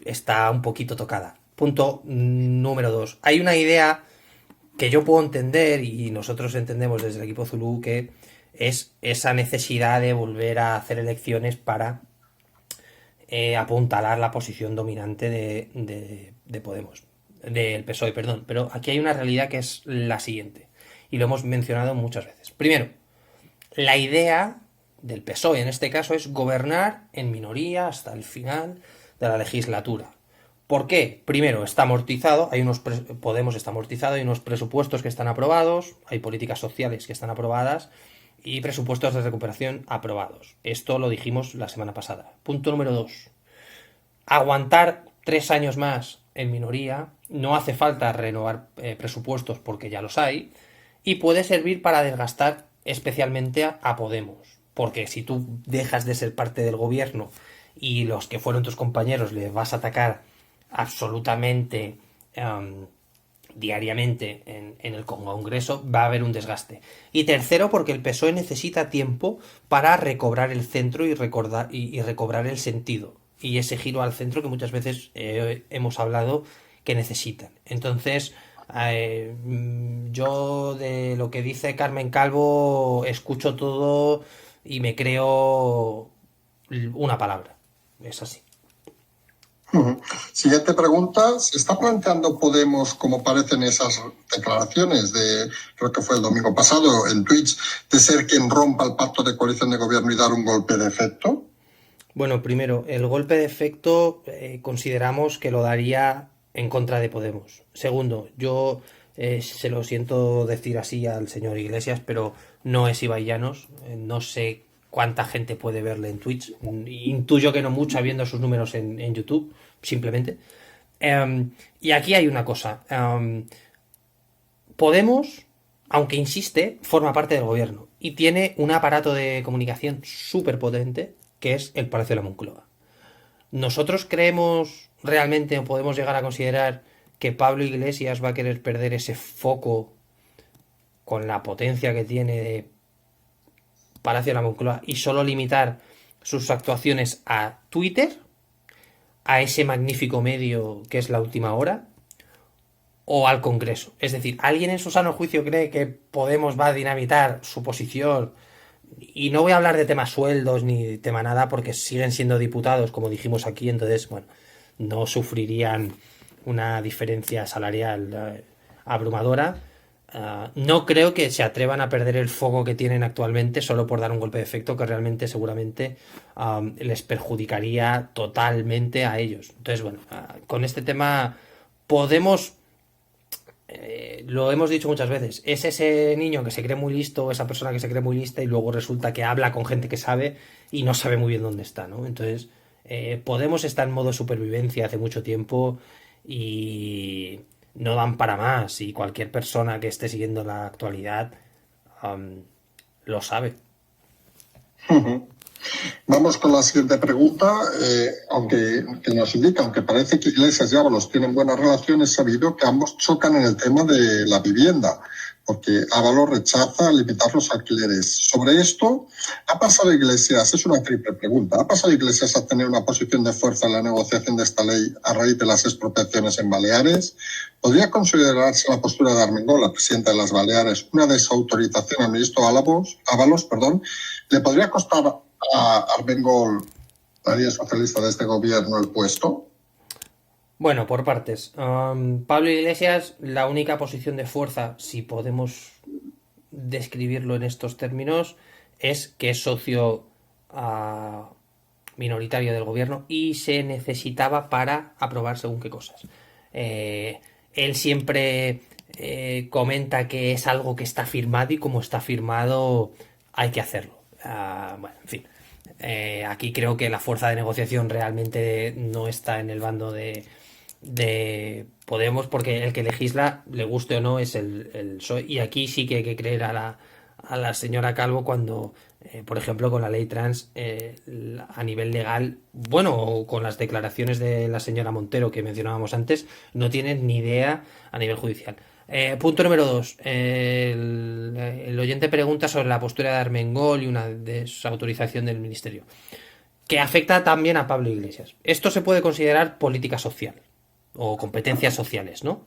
está un poquito tocada. Punto número 2. Hay una idea que yo puedo entender y nosotros entendemos desde el equipo Zulú, que es esa necesidad de volver a hacer elecciones para apuntalar la posición dominante de Podemos, del PSOE, perdón. Pero aquí hay una realidad que es la siguiente, y lo hemos mencionado muchas veces. Primero, la idea del PSOE en este caso es gobernar en minoría hasta el final de la legislatura. ¿Por qué? Primero, está amortizado, Podemos está amortizado, hay unos presupuestos que están aprobados, hay políticas sociales que están aprobadas y presupuestos de recuperación aprobados. Esto lo dijimos la semana pasada. Punto número 2. Aguantar 3 años más en minoría, no hace falta renovar presupuestos porque ya los hay, y puede servir para desgastar especialmente a Podemos. Porque si tú dejas de ser parte del gobierno y los que fueron tus compañeros les vas a atacar absolutamente diariamente en el Congreso, va a haber un desgaste. Y tercero, porque el PSOE necesita tiempo para recobrar el centro y recobrar el sentido. Y ese giro al centro que muchas veces hemos hablado que necesitan. Entonces, yo de lo que dice Carmen Calvo escucho todo y me creo una palabra. Es así. Siguiente pregunta. ¿Se está planteando Podemos, como parecen esas declaraciones creo que fue el domingo pasado en Twitch, de ser quien rompa el pacto de coalición de gobierno y dar un golpe de efecto? Bueno, primero, el golpe de efecto consideramos que lo daría en contra de Podemos. Segundo, yo se lo siento decir así al señor Iglesias, pero no es Ibai Llanos. No sé cuánta gente puede verle en Twitch. Intuyo que no mucha viendo sus números en YouTube, simplemente. Y aquí hay una cosa. Podemos, aunque insiste, forma parte del gobierno y tiene un aparato de comunicación súper potente que es el Palacio de la Moncloa. ¿Nosotros creemos realmente o podemos llegar a considerar que Pablo Iglesias va a querer perder ese foco con la potencia que tiene de Palacio de la Moncloa y solo limitar sus actuaciones a Twitter, a ese magnífico medio que es La Última Hora, o al Congreso? Es decir, ¿alguien en su sano juicio cree que Podemos va a dinamitar su posición? Y no voy a hablar de temas sueldos ni de tema nada, porque siguen siendo diputados, como dijimos aquí, entonces, bueno, no sufrirían una diferencia salarial abrumadora. No creo que se atrevan a perder el foco que tienen actualmente solo por dar un golpe de efecto que realmente seguramente les perjudicaría totalmente a ellos. Entonces, bueno, con este tema Podemos, lo hemos dicho muchas veces, es ese niño que se cree muy listo, esa persona que se cree muy lista y luego resulta que habla con gente que sabe y no sabe muy bien dónde está, ¿no? Entonces, Podemos está en modo supervivencia hace mucho tiempo y no dan para más, y cualquier persona que esté siguiendo la actualidad lo sabe. Vamos con la siguiente pregunta. Aunque nos indica, aunque parece que Iglesias y Ábalos tienen buenas relaciones, sabido que ambos chocan en el tema de la vivienda. porque Ábalos rechaza limitar los alquileres. Sobre esto, ¿ha pasado Iglesias? Es una triple pregunta. ¿Ha pasado Iglesias a tener una posición de fuerza en la negociación de esta ley a raíz de las expropiaciones en Baleares? ¿Podría considerarse la postura de Armengol, la presidenta de las Baleares, una desautorización al ministro Ábalos? ¿Le podría costar a Armengol, la Alianza Socialista de este gobierno, el puesto? Bueno, por partes. Pablo Iglesias, la única posición de fuerza, si podemos describirlo en estos términos, es que es socio minoritario del gobierno y se necesitaba para aprobar según qué cosas. Él siempre comenta que es algo que está firmado y como está firmado hay que hacerlo. Bueno, en fin. Aquí creo que la fuerza de negociación realmente no está en el bando de Podemos, porque el que legisla, le guste o no, es el PSOE. Y aquí sí que hay que creer a la señora Calvo cuando, por ejemplo, con la ley trans, a nivel legal, bueno, o con las declaraciones de la señora Montero que mencionábamos antes, no tienen ni idea a nivel judicial. Punto número 2. El oyente pregunta sobre la postura de Armengol y una desautorización del ministerio, que afecta también a Pablo Iglesias. Esto se puede considerar política social o competencias sociales, ¿no?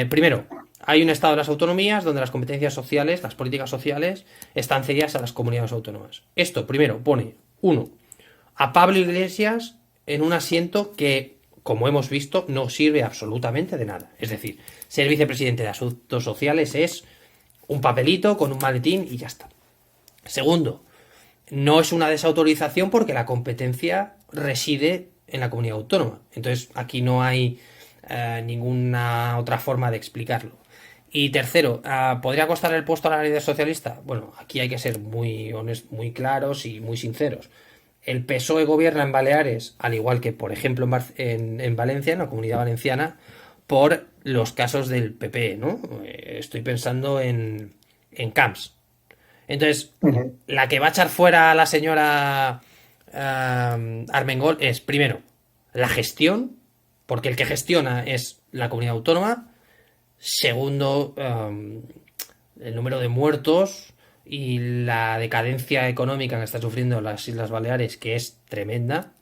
Primero, hay un estado de las autonomías donde las competencias sociales, las políticas sociales, están cedidas a las comunidades autónomas. Esto, primero, pone, a Pablo Iglesias en un asiento que, como hemos visto, no sirve absolutamente de nada. Es decir, ser vicepresidente de Asuntos Sociales es un papelito con un maletín y ya está. Segundo, no es una desautorización porque la competencia reside en la comunidad autónoma. Entonces, aquí no hay ninguna otra forma de explicarlo. Y tercero, ¿podría costar el puesto a la líder socialista? Bueno, aquí hay que ser muy honestos, muy claros y muy sinceros. El PSOE gobierna en Baleares, al igual que, por ejemplo, en Valencia, en la Comunidad Valenciana, por los casos del PP, ¿no? Estoy pensando en Camps. Entonces, la que va a echar fuera a la señora Armengol es, primero, la gestión, porque el que gestiona es la comunidad autónoma. Segundo, el número de muertos y la decadencia económica que está sufriendo las Islas Baleares, que es tremenda.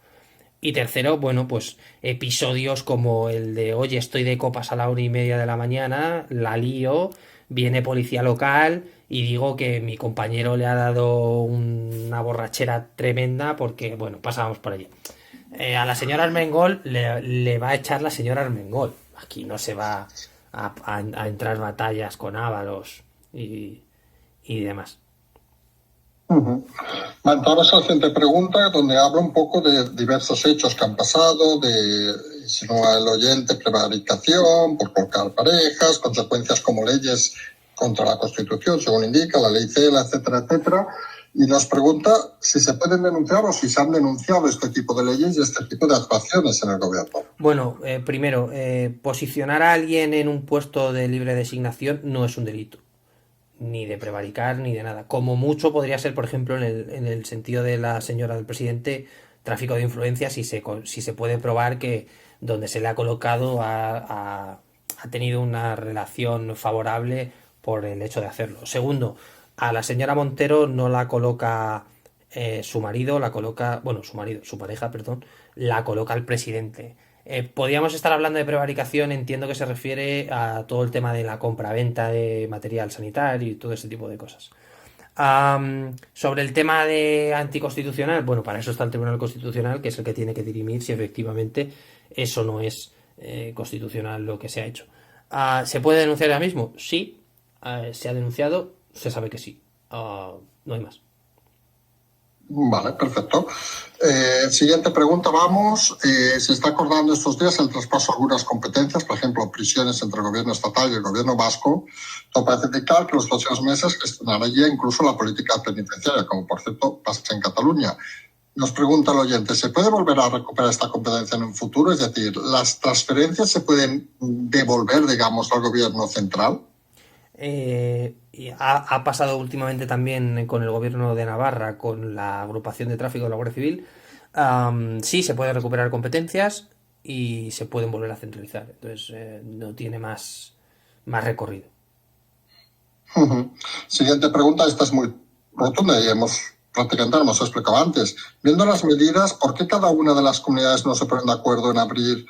Y tercero, bueno, pues episodios como el de, oye, estoy de copas a la 1:30 de la mañana, la lío, viene policía local y digo que mi compañero le ha dado una borrachera tremenda porque, bueno, pasábamos por allí. A la señora Armengol le va a echar la señora Armengol. Aquí no se va a entrar batallas con Ábalos y demás. Entramos a la siguiente pregunta, donde habla un poco de diversos hechos que han pasado, de, si no el oyente, prevaricación, por colocar parejas, consecuencias como leyes contra la Constitución, según indica, la ley CELA, etcétera, etcétera. Y nos pregunta si se pueden denunciar o si se han denunciado este tipo de leyes y este tipo de actuaciones en el gobierno. Bueno, primero, posicionar a alguien en un puesto de libre designación no es un delito. Ni de prevaricar, ni de nada. Como mucho podría ser, por ejemplo, en el sentido de la señora del presidente, tráfico de influencias, si se puede probar que donde se le ha colocado ha tenido una relación favorable por el hecho de hacerlo. Segundo, a la señora Montero no la coloca su marido, su pareja, perdón, la coloca el presidente. Podríamos estar hablando de prevaricación, entiendo que se refiere a todo el tema de la compraventa de material sanitario y todo ese tipo de cosas. Sobre el tema de anticonstitucional, bueno, para eso está el Tribunal Constitucional, que es el que tiene que dirimir si efectivamente eso no es constitucional lo que se ha hecho. ¿Se puede denunciar ahora mismo? Sí, se ha denunciado, se sabe que sí. No hay más. Vale, perfecto. Siguiente pregunta, vamos. Se está acordando estos días el traspaso de algunas competencias, por ejemplo, prisiones entre el gobierno estatal y el gobierno vasco. Todo parece indicar que los próximos meses gestionará ya incluso la política penitenciaria, como por cierto pasa en Cataluña. Nos pregunta el oyente, ¿se puede volver a recuperar esta competencia en un futuro? Es decir, ¿las transferencias se pueden devolver, digamos, al gobierno central? Ha pasado últimamente también con el gobierno de Navarra, con la agrupación de tráfico de la Guardia Civil. Sí, se pueden recuperar competencias y se pueden volver a centralizar. Entonces no tiene más recorrido. Siguiente pregunta, esta es muy rotunda y prácticamente lo hemos explicado antes. Viendo las medidas, ¿por qué cada una de las comunidades no se ponen de acuerdo en abrir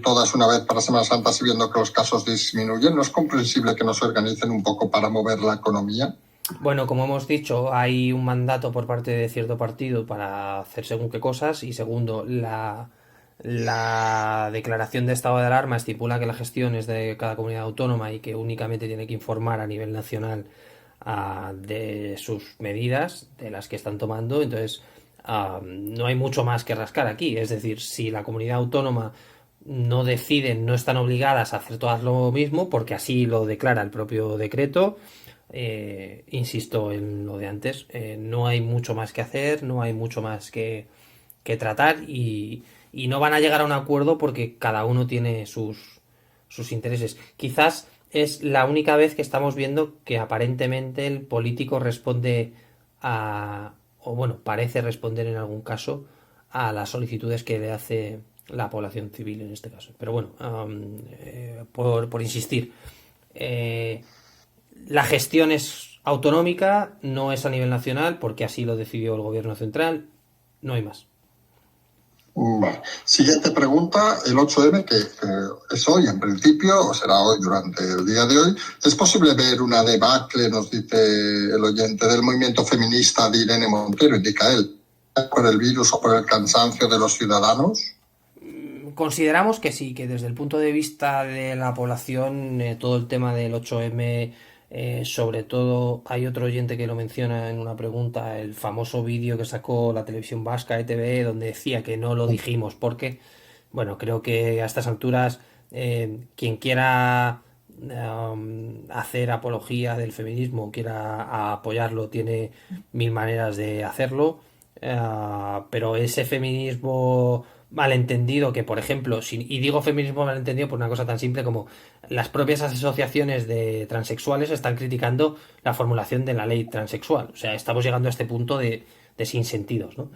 todas una vez para Semana Santa, si viendo que los casos disminuyen? ¿No es comprensible que no se organicen un poco para mover la economía? Bueno, como hemos dicho, hay un mandato por parte de cierto partido para hacer según qué cosas y segundo, la declaración de estado de alarma estipula que la gestión es de cada comunidad autónoma y que únicamente tiene que informar a nivel nacional de sus medidas, de las que están tomando. Entonces, no hay mucho más que rascar aquí. Es decir, si la comunidad autónoma no deciden, no están obligadas a hacer todas lo mismo, porque así lo declara el propio decreto. Insisto en lo de antes, no hay mucho más que hacer, no hay mucho más que tratar y no van a llegar a un acuerdo porque cada uno tiene sus intereses. Quizás es la única vez que estamos viendo que aparentemente el político responde o bueno, parece responder en algún caso a las solicitudes que le hace la población civil en este caso. Pero bueno, por insistir, la gestión es autonómica, no es a nivel nacional, porque así lo decidió el gobierno central, no hay más. Vale. Siguiente pregunta, el 8M, que es hoy en principio, o será hoy durante el día de hoy. ¿Es posible ver una debacle, nos dice el oyente, del movimiento feminista de Irene Montero, indica él, por el virus o por el cansancio de los ciudadanos? Consideramos que sí, que desde el punto de vista de la población, todo el tema del 8M, sobre todo hay otro oyente que lo menciona en una pregunta, el famoso vídeo que sacó la televisión vasca ETV, donde decía que no lo dijimos porque, bueno, creo que a estas alturas quien quiera hacer apología del feminismo, quiera apoyarlo, tiene mil maneras de hacerlo, pero ese feminismo malentendido que, por ejemplo, y digo feminismo malentendido por una cosa tan simple como las propias asociaciones de transexuales están criticando la formulación de la ley transexual. O sea, estamos llegando a este punto de sinsentidos, ¿no?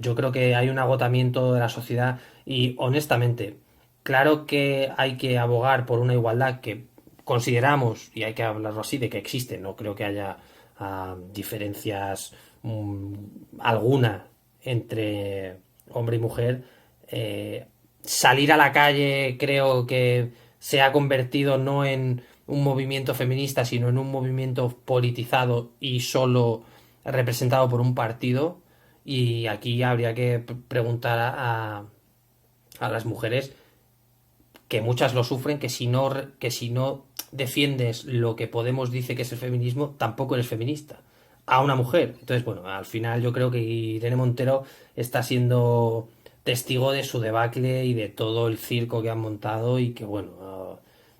Yo creo que hay un agotamiento de la sociedad y, honestamente, claro que hay que abogar por una igualdad que consideramos, y hay que hablarlo así, de que existe. No creo que haya diferencias alguna entre hombre y mujer. Salir a la calle creo que se ha convertido no en un movimiento feminista, sino en un movimiento politizado y solo representado por un partido. Y aquí habría que preguntar a las mujeres, que muchas lo sufren, que si no defiendes lo que Podemos dice que es el feminismo, tampoco eres feminista. A una mujer. Entonces, bueno, al final yo creo que Irene Montero está siendo testigo de su debacle y de todo el circo que han montado y que, bueno,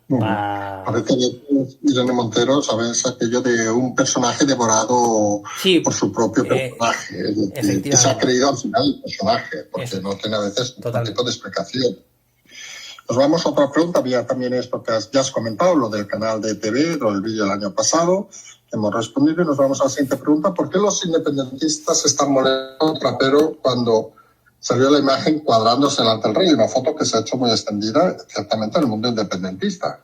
Parece que Irene Montero, ¿sabes? Aquello de un personaje devorado sí, por su propio personaje. Que se ha creído al final el personaje, porque no tiene a veces ningún tipo de explicación. Nos vamos a otra pregunta, ya también esto que ya has comentado, lo del canal de TV, lo del vídeo del año pasado. Hemos respondido y nos vamos a la siguiente pregunta. ¿Por qué los independentistas están molestando a Trapero cuando salió la imagen cuadrándose delante del rey? Una foto que se ha hecho muy extendida, ciertamente, en el mundo independentista.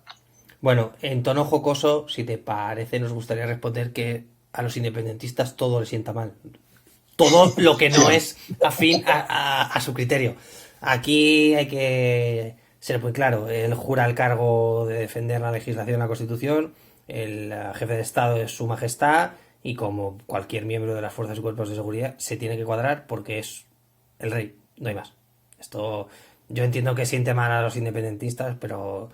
Bueno, en tono jocoso, si te parece, nos gustaría responder que a los independentistas todo les sienta mal. Todo lo que no es afín a su criterio. Aquí hay que ser muy claro. Él jura el cargo de defender la legislación y la Constitución. El jefe de Estado es su majestad y, como cualquier miembro de las fuerzas y cuerpos de seguridad, se tiene que cuadrar porque es el rey, no hay más. Esto yo entiendo que siente mal a los independentistas, pero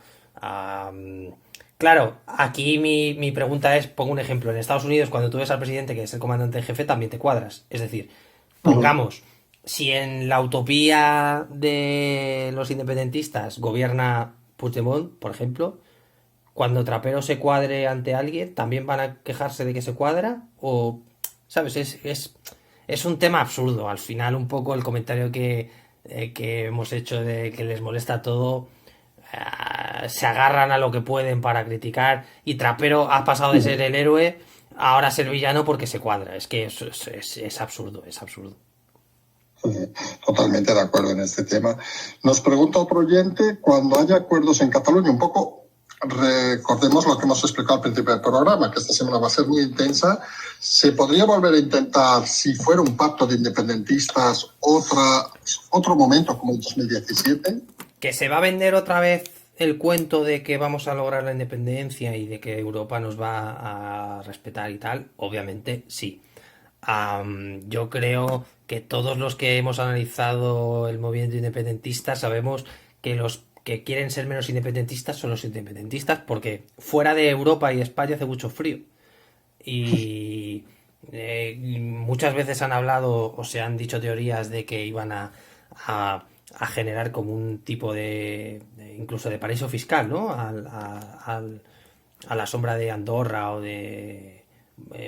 claro, aquí mi pregunta es, pongo un ejemplo, en Estados Unidos cuando tú ves al presidente que es el comandante en jefe también te cuadras, es decir, pongamos, si en la utopía de los independentistas gobierna Puigdemont, por ejemplo, cuando Trapero se cuadre ante alguien, ¿también van a quejarse de que se cuadra? O, ¿sabes? Es un tema absurdo. Al final, un poco el comentario que hemos hecho de que les molesta todo, se agarran a lo que pueden para criticar, y Trapero ha pasado de ser el héroe a ahora ser villano porque se cuadra. Es que es absurdo, es absurdo. Totalmente de acuerdo en este tema. Nos pregunta otro oyente, cuando haya acuerdos en Cataluña, un poco recordemos lo que hemos explicado al principio del programa, que esta semana va a ser muy intensa. ¿Se podría volver a intentar, si fuera un pacto de independentistas, otro momento como el 2017? ¿Que se va a vender otra vez el cuento de que vamos a lograr la independencia y de que Europa nos va a respetar y tal? Obviamente sí. Yo creo que todos los que hemos analizado el movimiento independentista sabemos que los que quieren ser menos independentistas son los independentistas, porque fuera de Europa y España hace mucho frío. Y muchas veces han hablado o se han dicho teorías de que iban a generar como un tipo incluso de paraíso fiscal, ¿no? A la sombra de Andorra o de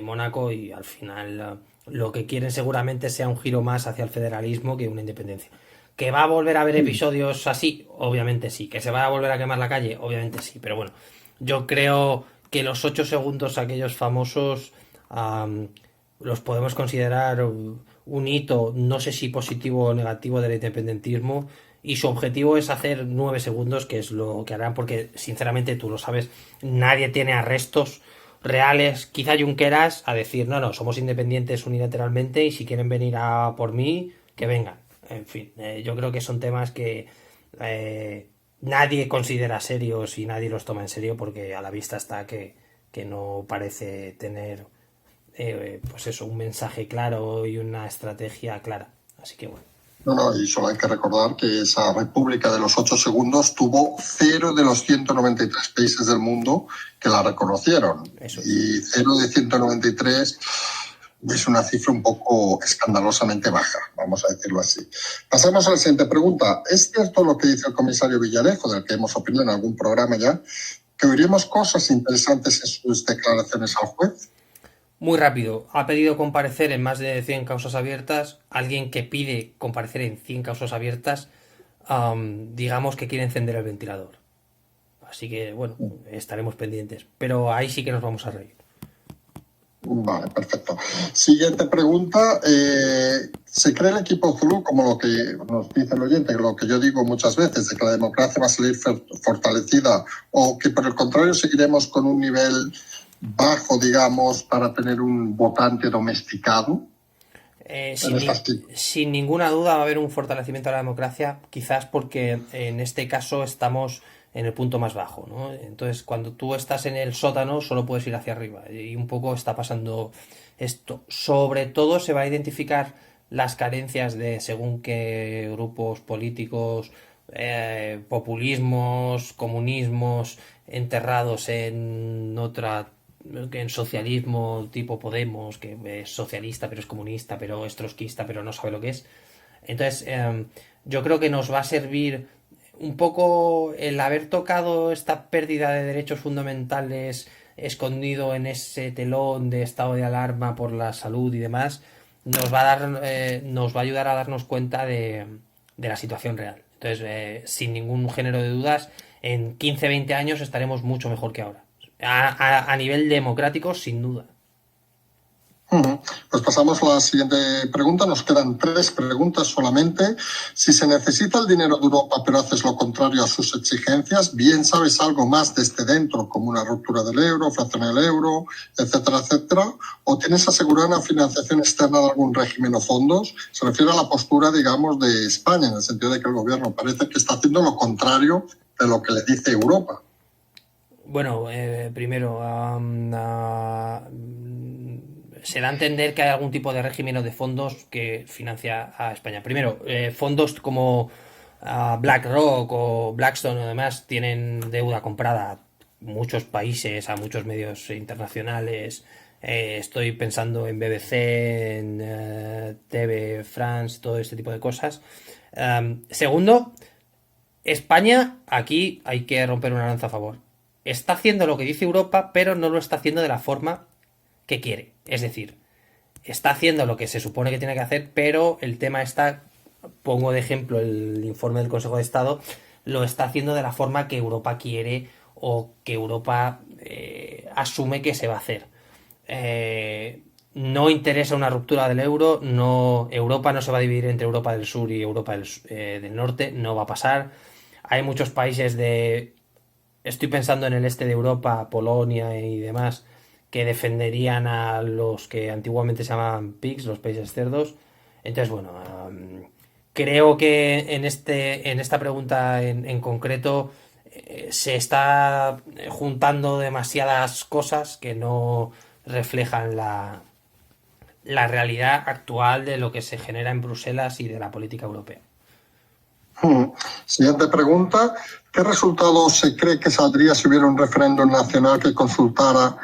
Mónaco, y al final lo que quieren seguramente sea un giro más hacia el federalismo que una independencia. ¿Que va a volver a haber episodios así? Obviamente sí. ¿Que se va a volver a quemar la calle? Obviamente sí. Pero bueno, yo creo que los 8 segundos aquellos famosos los podemos considerar un hito, no sé si positivo o negativo, del independentismo, y su objetivo es hacer 9 segundos, que es lo que harán, porque sinceramente tú lo sabes, nadie tiene arrestos reales, quizá Junqueras, a decir, no, no, somos independientes unilateralmente y si quieren venir a por mí, que vengan. En fin, yo creo que son temas que nadie considera serios y nadie los toma en serio, porque a la vista está que no parece tener pues eso, un mensaje claro y una estrategia clara. Así que bueno. No, y solo hay que recordar que esa República de los 8 segundos tuvo 0 de los 193 países del mundo que la reconocieron. Eso. Y 0 de 193 es una cifra un poco escandalosamente baja, vamos a decirlo así. Pasamos a la siguiente pregunta. ¿Es cierto lo que dice el comisario Villarejo, del que hemos opinado en algún programa ya, que oiremos cosas interesantes en sus declaraciones al juez? Muy rápido, ha pedido comparecer en más de 100 causas abiertas. Alguien que pide comparecer en 100 causas abiertas, digamos que quiere encender el ventilador. Así que, bueno, estaremos pendientes. Pero ahí sí que nos vamos a reír. Vale, perfecto. Siguiente pregunta. ¿Se cree el equipo Zulú, como lo que nos dice el oyente, lo que yo digo muchas veces, de que la democracia va a salir fortalecida, o que por el contrario seguiremos con un nivel bajo, digamos, para tener un votante domesticado? Sin ninguna duda va a haber un fortalecimiento de la democracia, quizás porque en este caso estamos en el punto más bajo, ¿no? Entonces, cuando tú estás en el sótano, solo puedes ir hacia arriba, y un poco está pasando esto. Sobre todo se va a identificar las carencias de según qué grupos políticos, populismos, comunismos enterrados en socialismo tipo Podemos, que es socialista pero es comunista, pero es trotskista pero no sabe lo que es. Entonces yo creo que nos va a servir un poco el haber tocado esta pérdida de derechos fundamentales escondido en ese telón de estado de alarma por la salud y demás. Nos va a ayudar a darnos cuenta de la situación real. Entonces, sin ningún género de dudas, en 15-20 años estaremos mucho mejor que ahora. A nivel democrático, sin duda. Pues pasamos a la siguiente pregunta. Nos quedan 3 preguntas solamente. Si se necesita el dinero de Europa, pero haces lo contrario a sus exigencias, bien sabes algo más desde dentro, como una ruptura del euro, fracción del euro, etcétera, etcétera, o tienes asegurada una financiación externa de algún régimen o fondos. Se refiere a la postura, digamos, de España, en el sentido de que el gobierno parece que está haciendo lo contrario de lo que le dice Europa. Bueno, primero, se da a entender que hay algún tipo de régimen o de fondos que financia a España. Primero, fondos como BlackRock o Blackstone, además, tienen deuda comprada a muchos países, a muchos medios internacionales. Estoy pensando en BBC, en TV France, todo este tipo de cosas. Segundo, España, aquí hay que romper una lanza a favor. Está haciendo lo que dice Europa, pero no lo está haciendo de la forma que quiere. Es decir, está haciendo lo que se supone que tiene que hacer, pero el tema está, pongo de ejemplo el informe del Consejo de Estado, lo está haciendo de la forma que Europa quiere o que Europa asume que se va a hacer. No interesa una ruptura del euro, Europa no se va a dividir entre Europa del Sur y Europa del Norte, no va a pasar. Hay muchos países de estoy pensando en el este de Europa, Polonia y demás, que defenderían a los que antiguamente se llamaban pigs, los países cerdos. Entonces, bueno, creo que en esta pregunta en concreto se está juntando demasiadas cosas que no reflejan la realidad actual de lo que se genera en Bruselas y de la política europea. Siguiente pregunta. ¿Qué resultado se cree que saldría si hubiera un referéndum nacional que consultara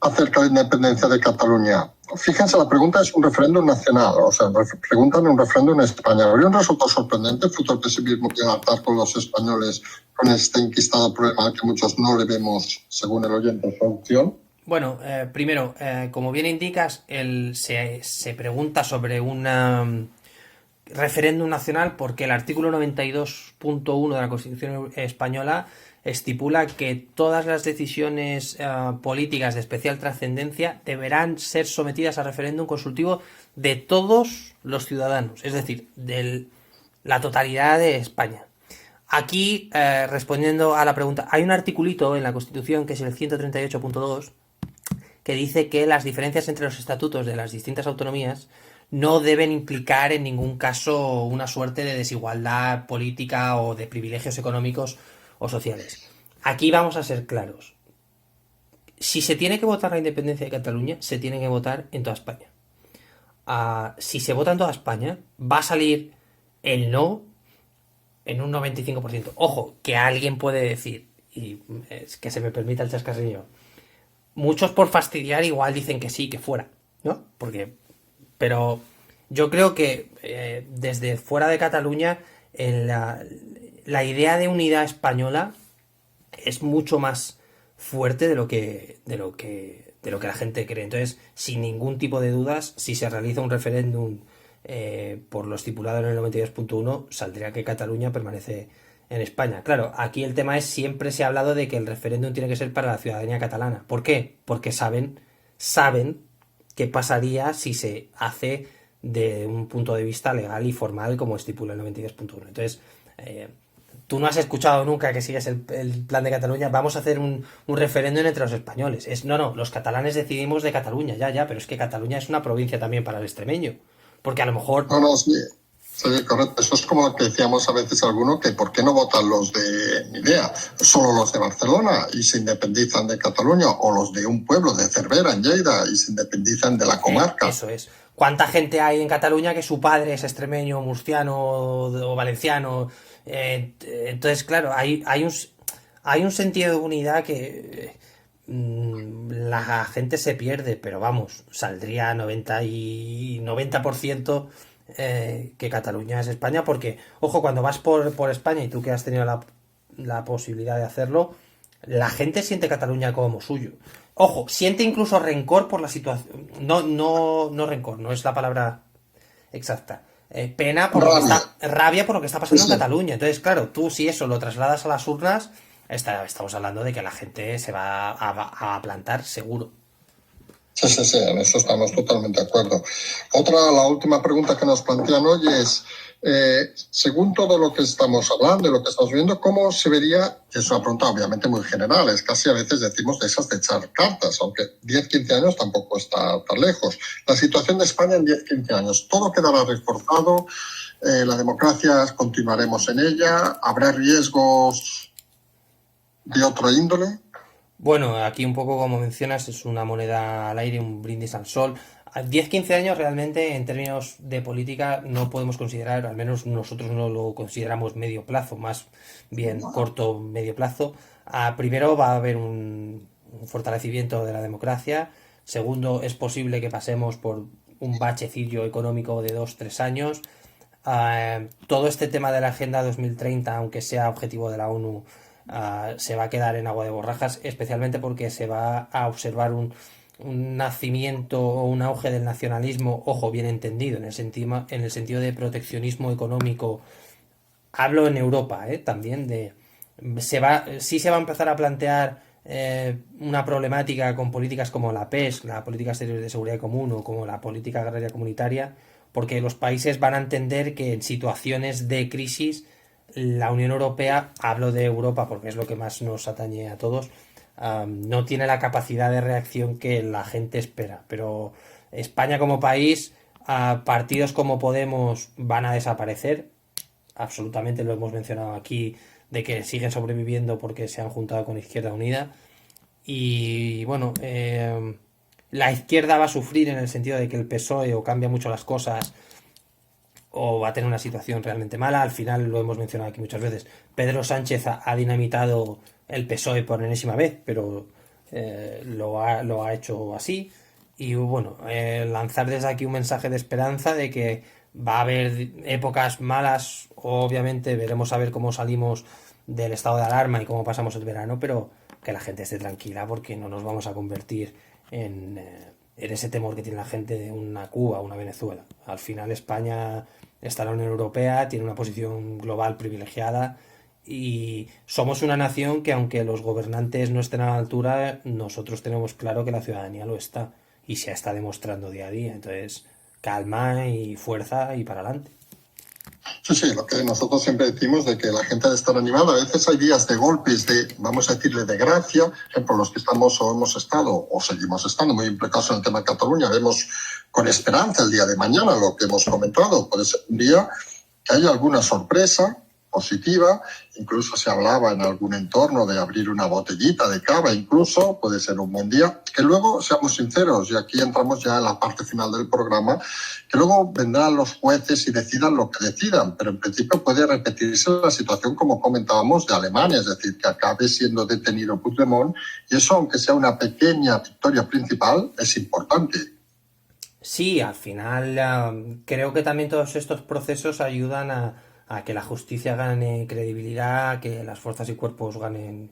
acerca de la independencia de Cataluña? Fíjense, la pregunta es un referéndum nacional, o sea, preguntan un referéndum en España. ¿Habría un resultado sorprendente? ¿Futuro pesimismo que hartar con los españoles con este enquistado problema al que muchos no le vemos, según el oyente, solución? Bueno, primero, como bien indicas, se pregunta sobre un referéndum nacional porque el artículo 92.1 de la Constitución española estipula que todas las decisiones políticas de especial trascendencia deberán ser sometidas a referéndum consultivo de todos los ciudadanos, es decir, de la totalidad de España. Aquí, respondiendo a la pregunta, hay un articulito en la Constitución que es el 138.2 que dice que las diferencias entre los estatutos de las distintas autonomías no deben implicar en ningún caso una suerte de desigualdad política o de privilegios económicos o sociales. Aquí vamos a ser claros. Si se tiene que votar la independencia de Cataluña, se tiene que votar en toda España. Si se vota en toda España, va a salir el no en un 95%. Ojo, que alguien puede decir, y es que se me permita el chascarrillo, muchos por fastidiar igual dicen que sí, que fuera, ¿no? Pero yo creo que desde fuera de Cataluña la idea de unidad española es mucho más fuerte de lo que la gente cree. Entonces, sin ningún tipo de dudas, si se realiza un referéndum por lo estipulado en el 92.1, saldría que Cataluña permanece en España. Claro, aquí el tema es, siempre se ha hablado de que el referéndum tiene que ser para la ciudadanía catalana. ¿Por qué? Porque saben qué pasaría si se hace de un punto de vista legal y formal como estipula el 92.1. Entonces, tú no has escuchado nunca que sigues el plan de Cataluña, vamos a hacer un referéndum entre los españoles. No, los catalanes decidimos de Cataluña, ya, pero es que Cataluña es una provincia también para el extremeño. Porque a lo mejor... No, sí. Sí, correcto. Eso es como lo que decíamos a veces algunos, que ¿por qué no votan los de, ni idea, solo los de Barcelona y se independizan de Cataluña, o los de un pueblo de Cervera, en Lleida, y se independizan de la comarca? Eso es. ¿Cuánta gente hay en Cataluña que su padre es extremeño, murciano o valenciano? Entonces, claro, hay un sentido de unidad que la gente se pierde, pero vamos, saldría 90% que Cataluña es España, porque, ojo, cuando vas por España, y tú que has tenido la posibilidad de hacerlo, la gente siente Cataluña como suyo. Ojo, siente incluso rencor por la situación. No rencor, no es la palabra exacta. Pena por rabia por lo que está pasando en Cataluña. Entonces, claro, tú si eso lo trasladas a las urnas, estamos hablando de que la gente se va a plantar seguro. Sí, en eso estamos totalmente de acuerdo. La última pregunta que nos plantean hoy es, según todo lo que estamos hablando y lo que estamos viendo, ¿cómo se vería? Es una pregunta obviamente muy general, es casi a veces decimos de esas de echar cartas, aunque 10-15 años tampoco está tan lejos. La situación de España en 10-15 años, todo quedará reforzado, la democracia continuaremos en ella, ¿habrá riesgos de otro índole? Bueno, aquí un poco como mencionas, es una moneda al aire, un brindis al sol. A 10-15 años realmente en términos de política no podemos considerar, al menos nosotros no lo consideramos medio plazo, más bien corto medio plazo. Primero va a haber un fortalecimiento de la democracia. Segundo, es posible que pasemos por un bachecillo económico de 2-3 años. Todo este tema de la Agenda 2030, aunque sea objetivo de la ONU, se va a quedar en agua de borrajas, especialmente porque se va a observar un nacimiento o un auge del nacionalismo, ojo, bien entendido, en el sentido de proteccionismo económico. Hablo en Europa, también sí se va a empezar a plantear una problemática con políticas como la PESC, la Política Exterior de Seguridad Común, o como la Política Agraria Comunitaria, porque los países van a entender que en situaciones de crisis la Unión Europea, hablo de Europa porque es lo que más nos atañe a todos, no tiene la capacidad de reacción que la gente espera. Pero España como país, partidos como Podemos van a desaparecer, absolutamente, lo hemos mencionado aquí, de que siguen sobreviviendo porque se han juntado con Izquierda Unida. Y bueno, la izquierda va a sufrir en el sentido de que el PSOE o cambia mucho las cosas o va a tener una situación realmente mala. Al final, lo hemos mencionado aquí muchas veces, Pedro Sánchez ha dinamitado el PSOE por enésima vez, pero lo ha hecho así. Y bueno, lanzar desde aquí un mensaje de esperanza de que va a haber épocas malas. Obviamente veremos a ver cómo salimos del estado de alarma y cómo pasamos el verano, pero que la gente esté tranquila porque no nos vamos a convertir en ese temor que tiene la gente de una Cuba, una Venezuela. Al final España está en la Unión Europea, tiene una posición global privilegiada y somos una nación que, aunque los gobernantes no estén a la altura, nosotros tenemos claro que la ciudadanía lo está y se está demostrando día a día. Entonces, calma y fuerza y para adelante. Sí, sí, lo que nosotros siempre decimos de que la gente debe estar animada. A veces hay días de golpes, de, vamos a decirle, de gracia. Por ejemplo, los que estamos o hemos estado o seguimos estando muy implicados en el tema de Cataluña, vemos con esperanza el día de mañana, lo que hemos comentado. Puede ser un día que haya alguna sorpresa positiva, incluso se hablaba en algún entorno de abrir una botellita de cava, incluso puede ser un buen día, que luego, seamos sinceros, y aquí entramos ya en la parte final del programa, que luego vendrán los jueces y decidan lo que decidan, pero en principio puede repetirse la situación como comentábamos de Alemania, es decir, que acabe siendo detenido Puigdemont, y eso, aunque sea una pequeña victoria principal, es importante. Sí, al final creo que también todos estos procesos ayudan a que la justicia gane credibilidad, que las fuerzas y cuerpos ganen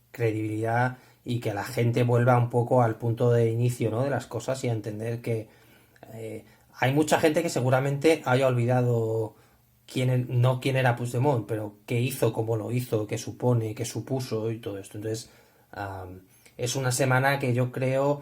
credibilidad y que la gente vuelva un poco al punto de inicio, ¿no?, de las cosas y a entender que hay mucha gente que seguramente haya olvidado no quién era Puigdemont, pero qué hizo, cómo lo hizo, qué supone, qué supuso y todo esto. Entonces, es una semana que yo creo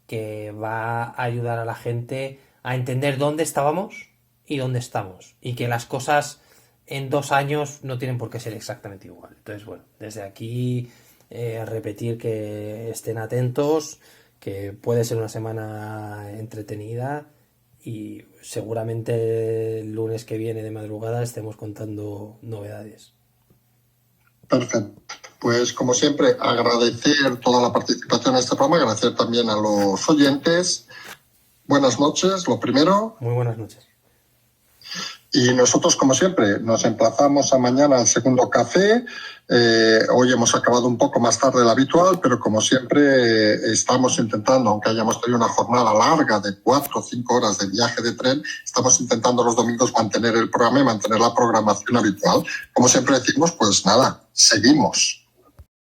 que va a ayudar a la gente a entender dónde estábamos y dónde estamos. Y que las cosas en 2 años no tienen por qué ser exactamente igual. Entonces, bueno, desde aquí repetir que estén atentos, que puede ser una semana entretenida y seguramente el lunes que viene de madrugada estemos contando novedades. Perfecto. Pues como siempre, agradecer toda la participación en este programa, agradecer también a los oyentes. Buenas noches, lo primero. Muy buenas noches. Y nosotros, como siempre, nos emplazamos a mañana al segundo café. Hoy hemos acabado un poco más tarde de lo habitual, pero como siempre estamos intentando, aunque hayamos tenido una jornada larga de 4 o 5 horas de viaje de tren, estamos intentando los domingos mantener el programa y mantener la programación habitual. Como siempre decimos, pues nada, seguimos.